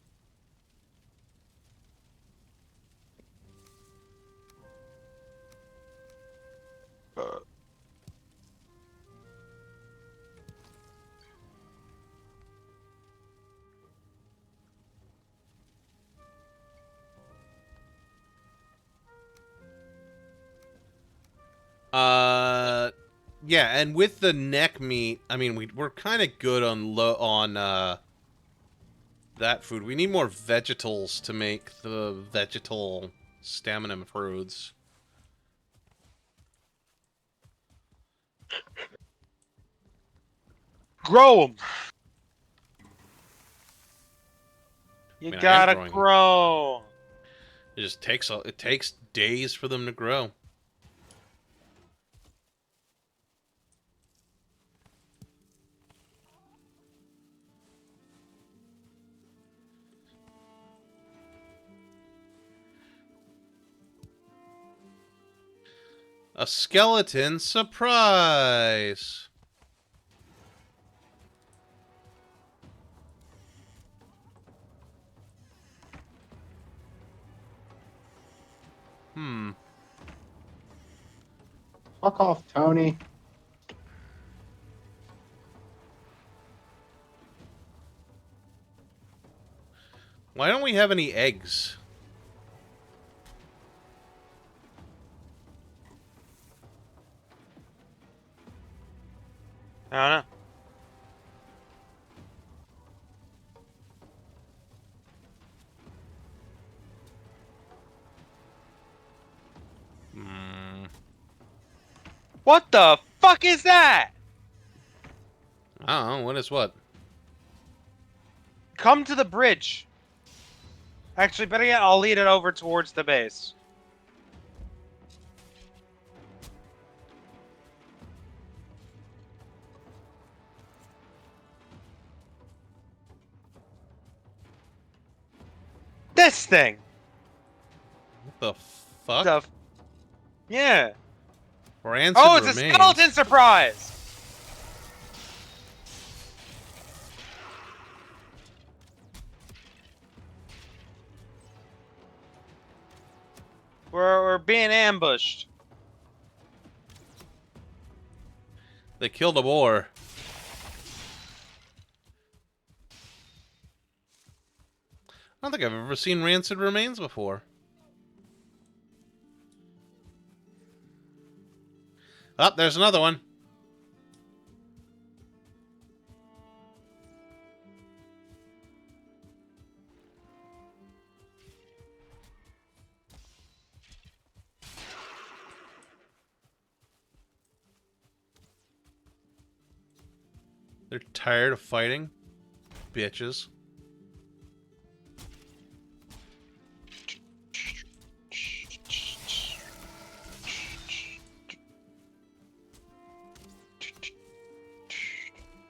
Yeah, and with the neck meat, I mean, we're kind of good on that food. We need more vegetables to make the vegetal Stamina fruits. Grow them. I You mean, I am gotta growing them. grow. It just takes it takes days for them to grow. A skeleton surprise. Hmm. Fuck off, Tony. Why don't we have any eggs? I don't know. Hmm. What the fuck is that? I don't know. What is what? Come to the bridge. Actually, better yet, I'll lead it over towards the base. This thing. What the fuck? The yeah. Rancid Oh, it's a remains. skeleton surprise. We're being ambushed. They killed a boar. I don't think I've ever seen rancid remains before. Oh, there's another one. They're tired of fighting. Bitches.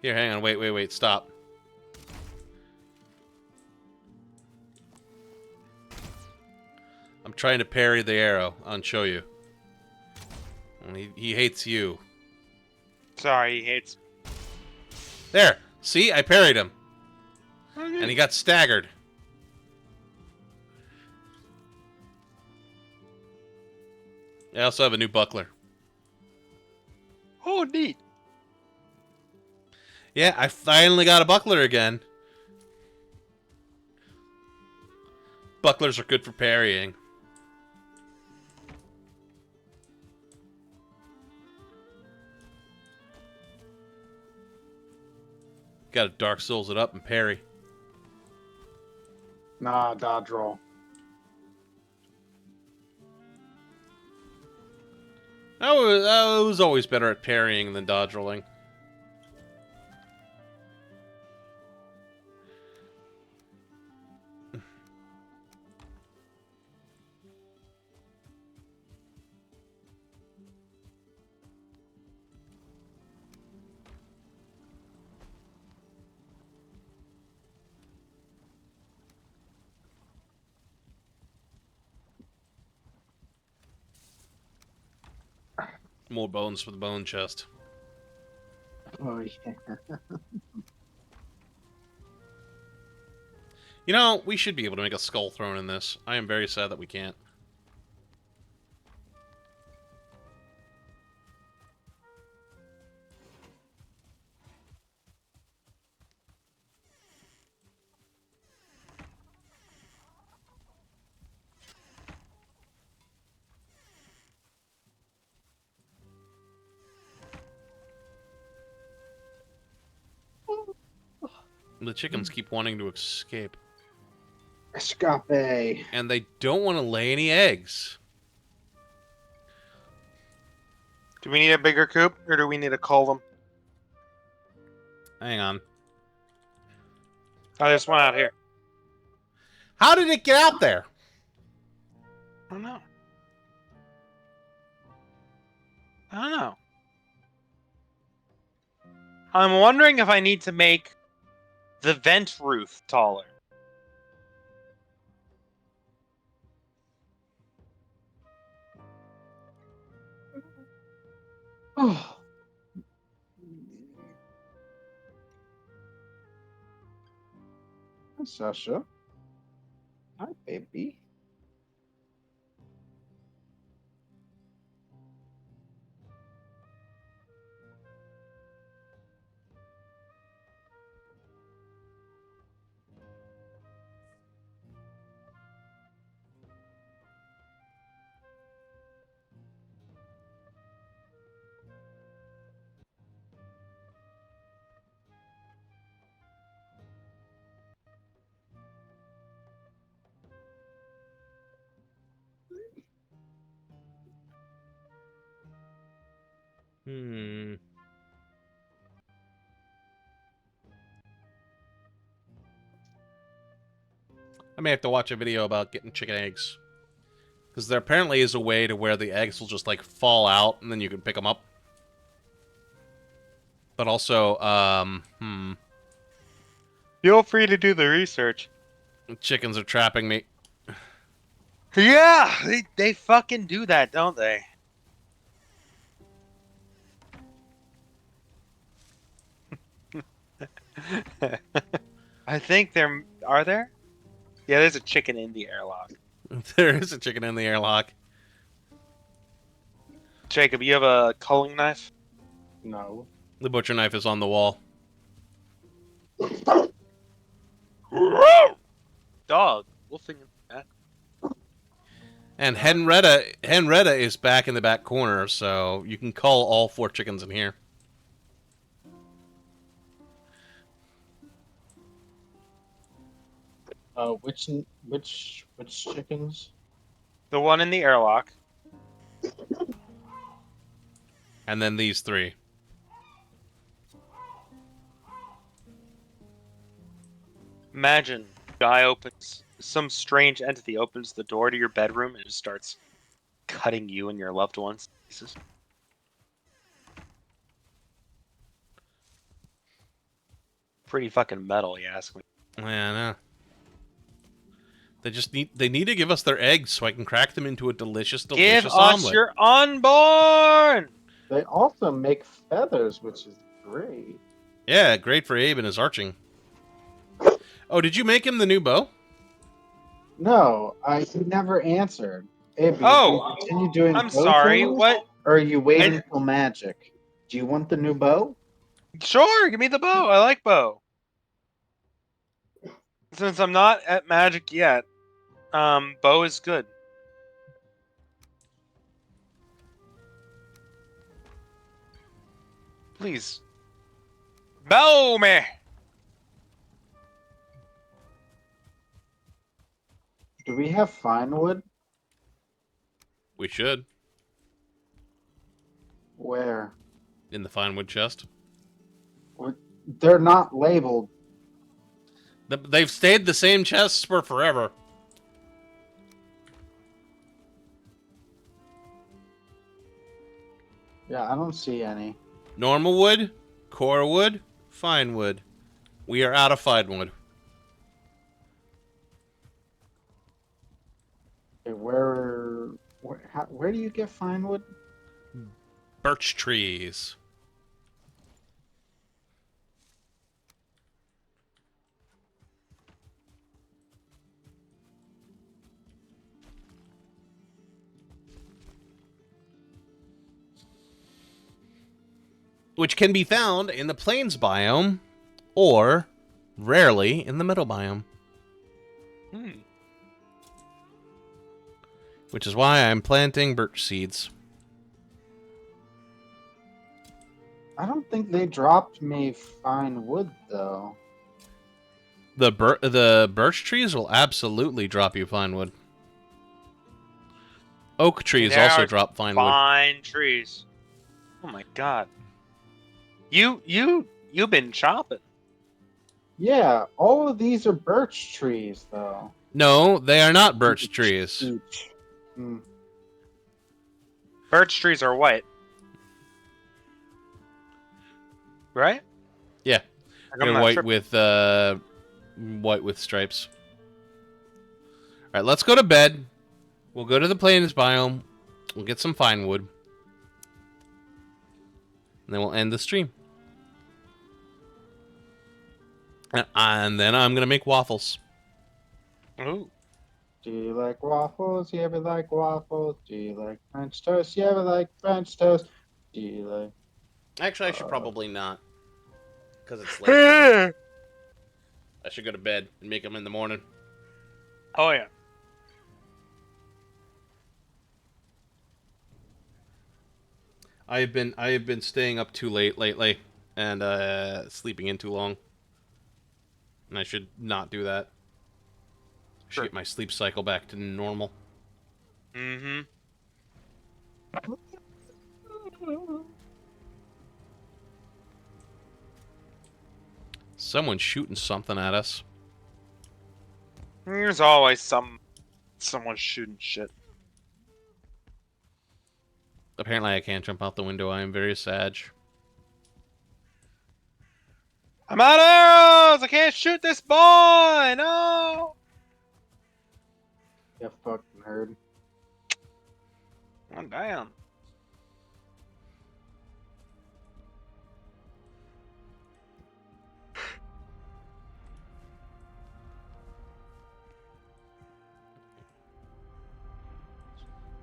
Here, hang on. Wait. Stop. I'm trying to parry the arrow. I'll show you. He hates you. Sorry, he hates. There. See? I parried him. Okay. And he got staggered. I also have a new buckler. Oh, neat. Yeah, I finally got a buckler again. Bucklers are good for parrying. Gotta Dark Souls it up and parry. Nah, dodge roll. I was always better at parrying than dodge rolling. More bones for the bone chest. Oh, yeah. You know, we should be able to make a skull throne in this. I am very sad that we can't. The chickens keep wanting to escape. Escape. And they don't want to lay any eggs. Do we need a bigger coop, or do we need to call them? Hang on. Oh, there's one out here. How did it get out there? I don't know. I don't know. I'm wondering if I need to make the vent roof taller. Oh. Hi, Sasha. Hi, baby. Hmm. I may have to watch a video about getting chicken eggs. Because there apparently is a way to where the eggs will just, like, fall out, and then you can pick them up. But also, Feel free to do the research. chickens are trapping me. Yeah, they fucking do that, don't they? I think there are there. Yeah, there's a chicken in the airlock. There is a chicken in the airlock. Jacob, you have a culling knife? No. The butcher knife is on the wall. Dog. Wolfing in the back. And Henretta is back in the back corner, so you can call all 4 chickens in here. Which chickens? The one in the airlock. And then these 3. Imagine guy opens some strange entity opens the door to your bedroom and just starts cutting you and your loved ones to pieces. Pretty fucking metal, you ask me. Yeah, I know. They need to give us their eggs so I can crack them into a delicious Give us omelet. your unborn! They also make feathers, which is great. Yeah, great for Abe and his arching. Oh, did you make him the new bow? No, he never answered. Abby, do you Oh, continue doing I'm bow sorry. things, What? or are you waiting I, till magic? Do you want the new bow? sure, give me the bow. I like bow. Since I'm not at magic yet, bow is good. Please. Bow me! Do we have fine wood? We should. Where? In the fine wood chest. They're not labeled. They've stayed the same chests for forever. Yeah, I don't see any. Normal wood, core wood, fine wood. We are out of fine wood. Okay, where do you get fine wood? Birch trees. Which can be found in the plains biome, or rarely in the middle biome. Which is why I'm planting birch seeds. I don't think they dropped me fine wood, though. The birch trees will absolutely drop you fine wood. Oak trees They also are drop fine wood. fine trees. Oh my god. You've been chopping. Yeah, all of these are birch trees, though. No, they are not birch trees. Each. Hmm. Birch trees are white. Right? Yeah, Like, I'm they're not white tripping. with stripes. All right, let's go to bed. We'll go to the plains biome. We'll get some fine wood, and then we'll end the stream. And then I'm gonna make waffles. Ooh. Do you like waffles? You ever like waffles? Do you like French toast? You ever like French toast? Do you like... Actually, I should probably not, because it's late. Now. I should go to bed and make them in the morning. Oh yeah. I have been staying up too late lately and sleeping in too long. And I should not do that. I should Sure. get my sleep cycle back to normal. Mm-hmm. Someone's shooting something at us. There's always someone shooting shit. Apparently I can't jump out the window. I am very sad. I'm out of arrows! I can't shoot this boy! No! You fucking heard. I'm down.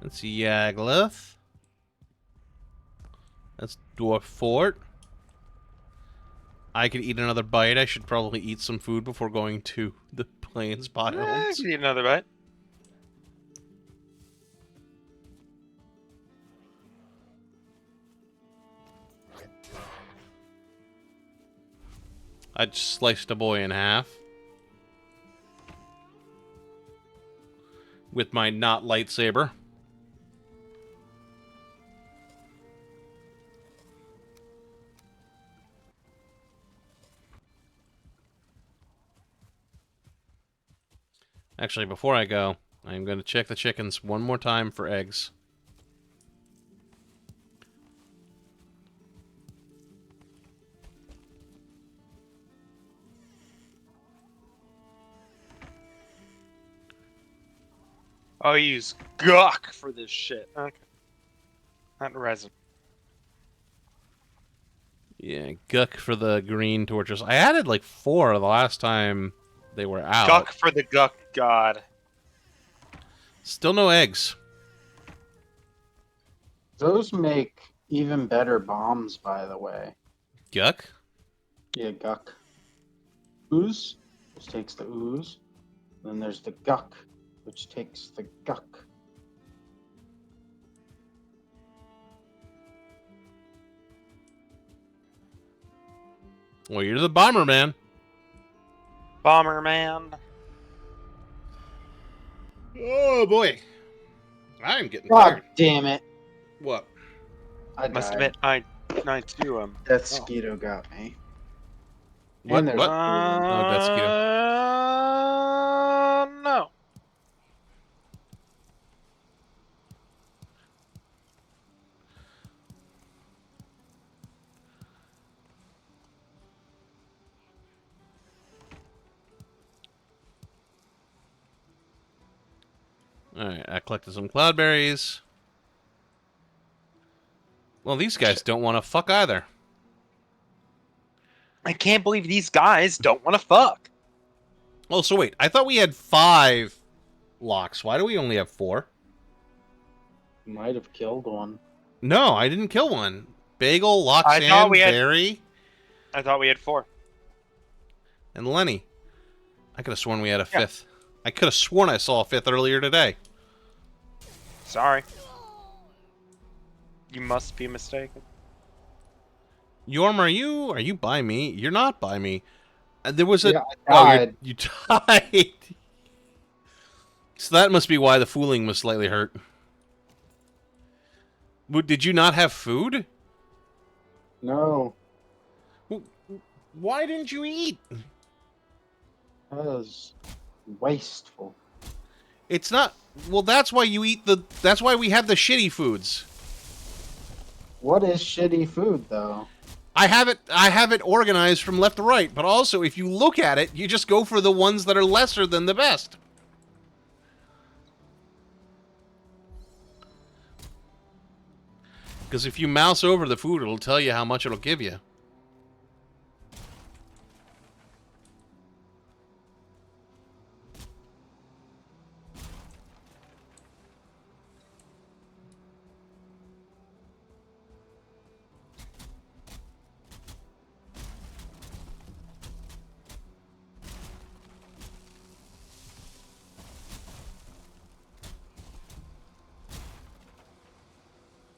That's Yagluth. That's Dwarf Fort. I could eat another bite. I should probably eat some food before going to the plains I biomes. can eat another bite. I just sliced a boy in half. With my not lightsaber. Actually, before I go, I'm going to check the chickens one more time for eggs. I'll use guck for this shit. Okay. Not resin. Yeah, guck for the green torches. I added like 4 the last time they were out. Guck for the guck god. Still no eggs. Those make even better bombs, by the way. Guck? Yeah, guck. Ooze, which takes the ooze. Then there's the guck, which takes the guck. Well, you're the bomber man. Bomber man. Oh boy. I'm getting God tired. damn it. What? I Must died. admit, I too That Skeeto got me. What? And there's What? Oh, that's Skeeto. no. Alright, I collected some cloudberries. Well, these guys don't want to fuck either. I can't believe these guys don't want to fuck. Oh, so wait. I thought we had 5 locks. Why do we only have 4? Might have killed one. No, I didn't kill one. Bagel, I thought Loxan, we had- Barry, I thought we had 4. and Lenny. I could have sworn we had a Yeah. 5th. I could have sworn I saw a 5th earlier today. Sorry. You must be mistaken. Yorm, are you by me? You're not by me. There was a... Yeah, I Oh, died. you died. So that must be why the fooling was slightly hurt. Did you not have food? No, Why didn't you eat? that was wasteful. It's not... Well, that's why you eat the... That's why we have the shitty foods. What is shitty food, though? I have it organized from left to right, but also if you look at it, you just go for the ones that are lesser than the best. Because if you mouse over the food, it'll tell you how much it'll give you.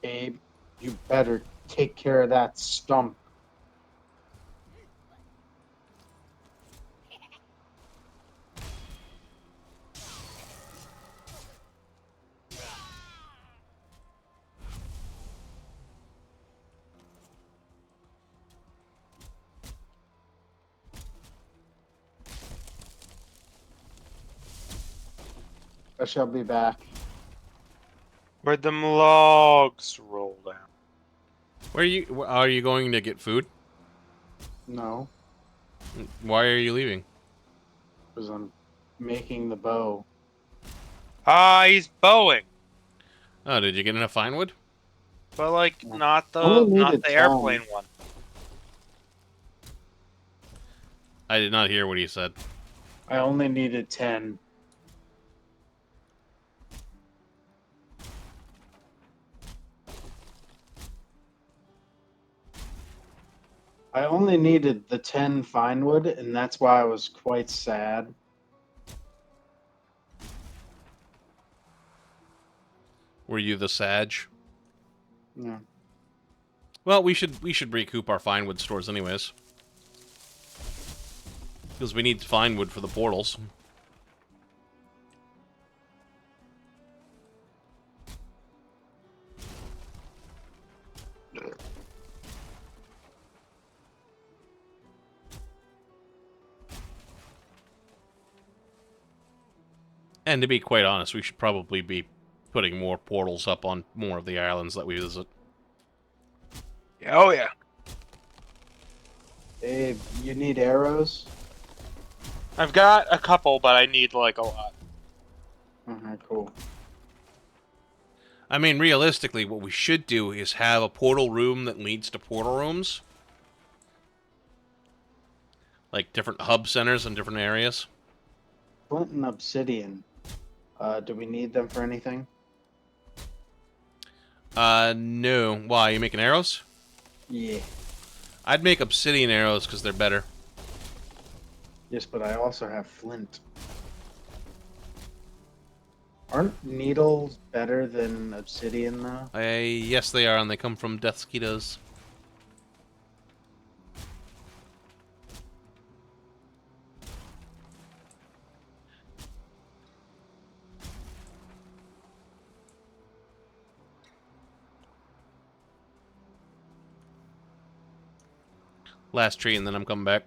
Abe, you better take care of that stump. I shall be back. Where'd them logs roll down? Are you going to get food? No, Why are you leaving? because I'm making the bow. Ah, he's bowing, Oh, did you get enough fine wood? but like Yeah. not Only the needed 10. airplane one. I did not hear what he said. I only needed 10. I only needed the 10 fine wood, and that's why I was quite sad. Were you the Sag? Yeah. Well, we should recoup our fine wood stores anyways. Because we need fine wood for the portals. And to be quite honest, we should probably be putting more portals up on more of the islands that we visit. Oh yeah. Abe, you need arrows? I've got a couple, but I need like a lot. Okay, cool. I mean, realistically, what we should do is have a portal room that leads to portal rooms. Like different hub centers in different areas. Flint and obsidian. Do we need them for anything? No. Why, you making arrows? Yeah. I'd make obsidian arrows because they're better. Yes, but I also have flint. Aren't needles better than obsidian, though? Yes, they are, and they come from death mosquitoes. Last tree, and then I'm coming back.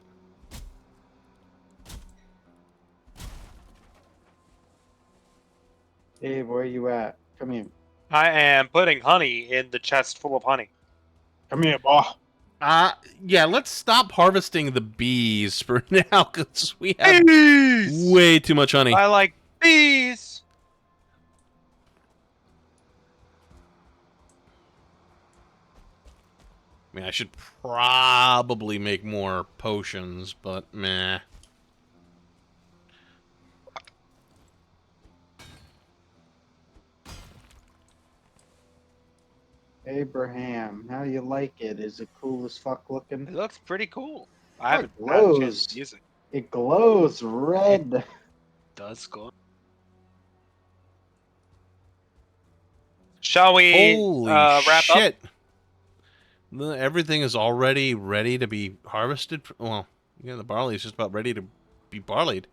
Abe, where you at? Come here. I am putting honey in the chest full of honey. Come here, boy. Yeah, let's stop harvesting the bees for now, because we have Bees! way too much honey. I like bees. I mean, I should probably make more potions, but meh. Abraham, how you like it? Is it cool as fuck It looking? looks pretty cool. I Oh, haven't it had a chance glows. to use it. It glows red. Does glow. Shall we Holy wrap up? shit! Everything is already ready to be harvested. Well, Yeah, the barley is just about ready to be barleyed.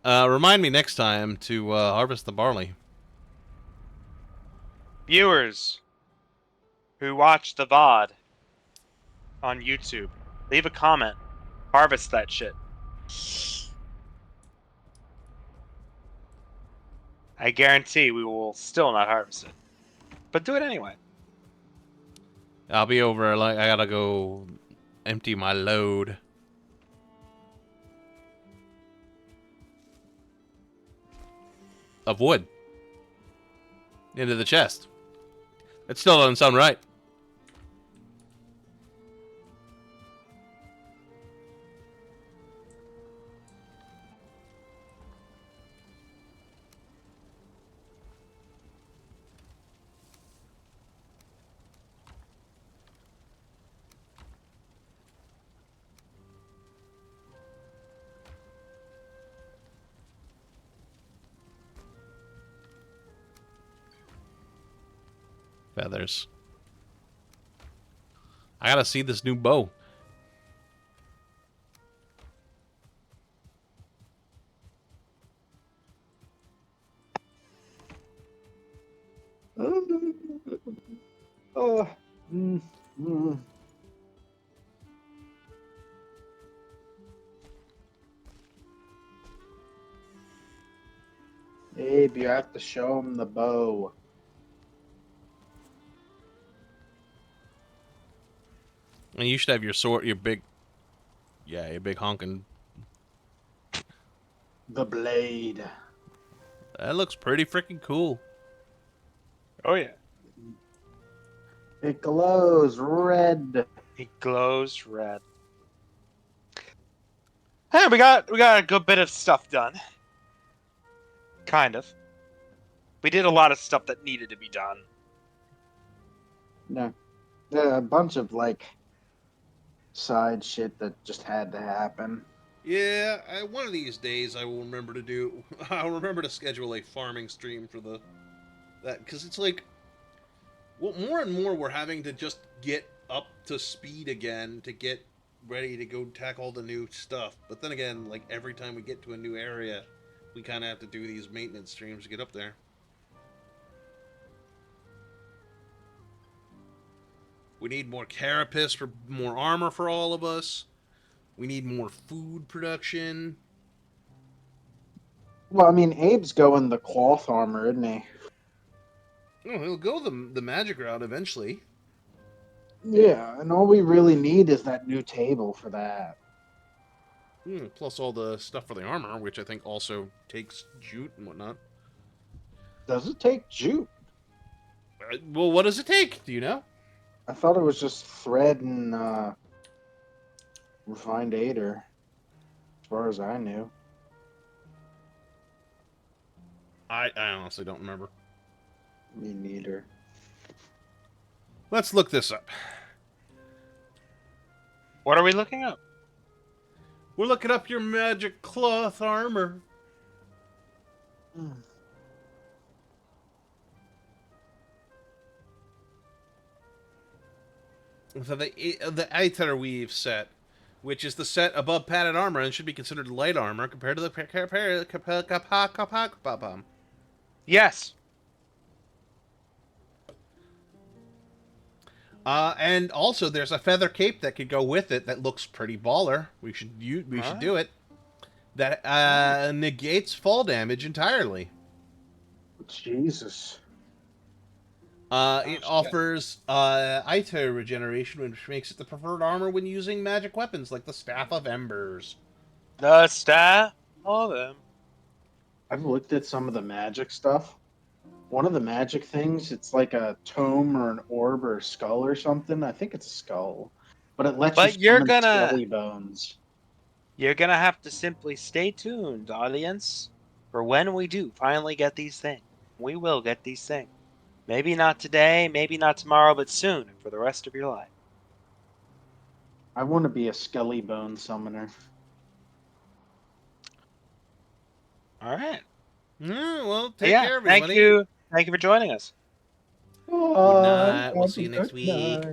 Remind me next time to harvest the barley. Viewers who watch the VOD on YouTube, leave a comment. Harvest that shit. I guarantee we will still not harvest it. But do it anyway. I'll be over. Like I gotta go empty my load. Of wood into the chest. It still doesn't sound right. Feathers. I gotta see this new bow. Oh, mm, mm. Abe, you have to show him the bow. And you should have your sword, your big, yeah, your big honking. The blade. That looks pretty freaking cool. Oh yeah. It glows red. It glows red. Hey, we got a good bit of stuff done. Kind of. We did a lot of stuff that needed to be done. No, a bunch of like side shit that just had to happen. Yeah, one of these days I will remember to do. I'll remember to schedule a farming stream for that because it's like, well, more and more we're having to just get up to speed again to get ready to go tackle the new stuff. But then again, like every time we get to a new area, we kind of have to do these maintenance streams to get up there. We need more carapace for more armor for all of us. We need more food production. Well, I mean, Abe's going the cloth armor, isn't he? Oh, he'll go the magic route eventually. Yeah, and all we really need is that new table for that. Plus all the stuff for the armor, which I think also takes jute and whatnot. Does it take jute? Well, what does it take? Do you know? I thought it was just thread and refined ader, as far as I knew. I honestly don't remember. Me neither. Let's look this up. What are we looking up? We're looking up your magic cloth armor. So the Aether Weave set, which is the set above padded armor and should be considered light armor compared to the Yes. and also there's a feather cape that could go with it that looks pretty baller. We should do it. That negates fall damage entirely. Jesus. It offers Aether regeneration, which makes it the preferred armor when using magic weapons like the Staff of Embers. The staff of them. I've looked at some of the magic stuff. One of the magic things, it's like a tome or an orb or a skull or something. I think it's a skull. But it lets But you summon skelly bones. you're gonna have to simply stay tuned, audience, for when we do finally get these things. We will get these things. Maybe not today, maybe not tomorrow, but soon and for the rest of your life. I want to be a skelly bone summoner. All right. Well, take care, everybody. Thank you. Thank you for joining us. Good night. We'll see you next week.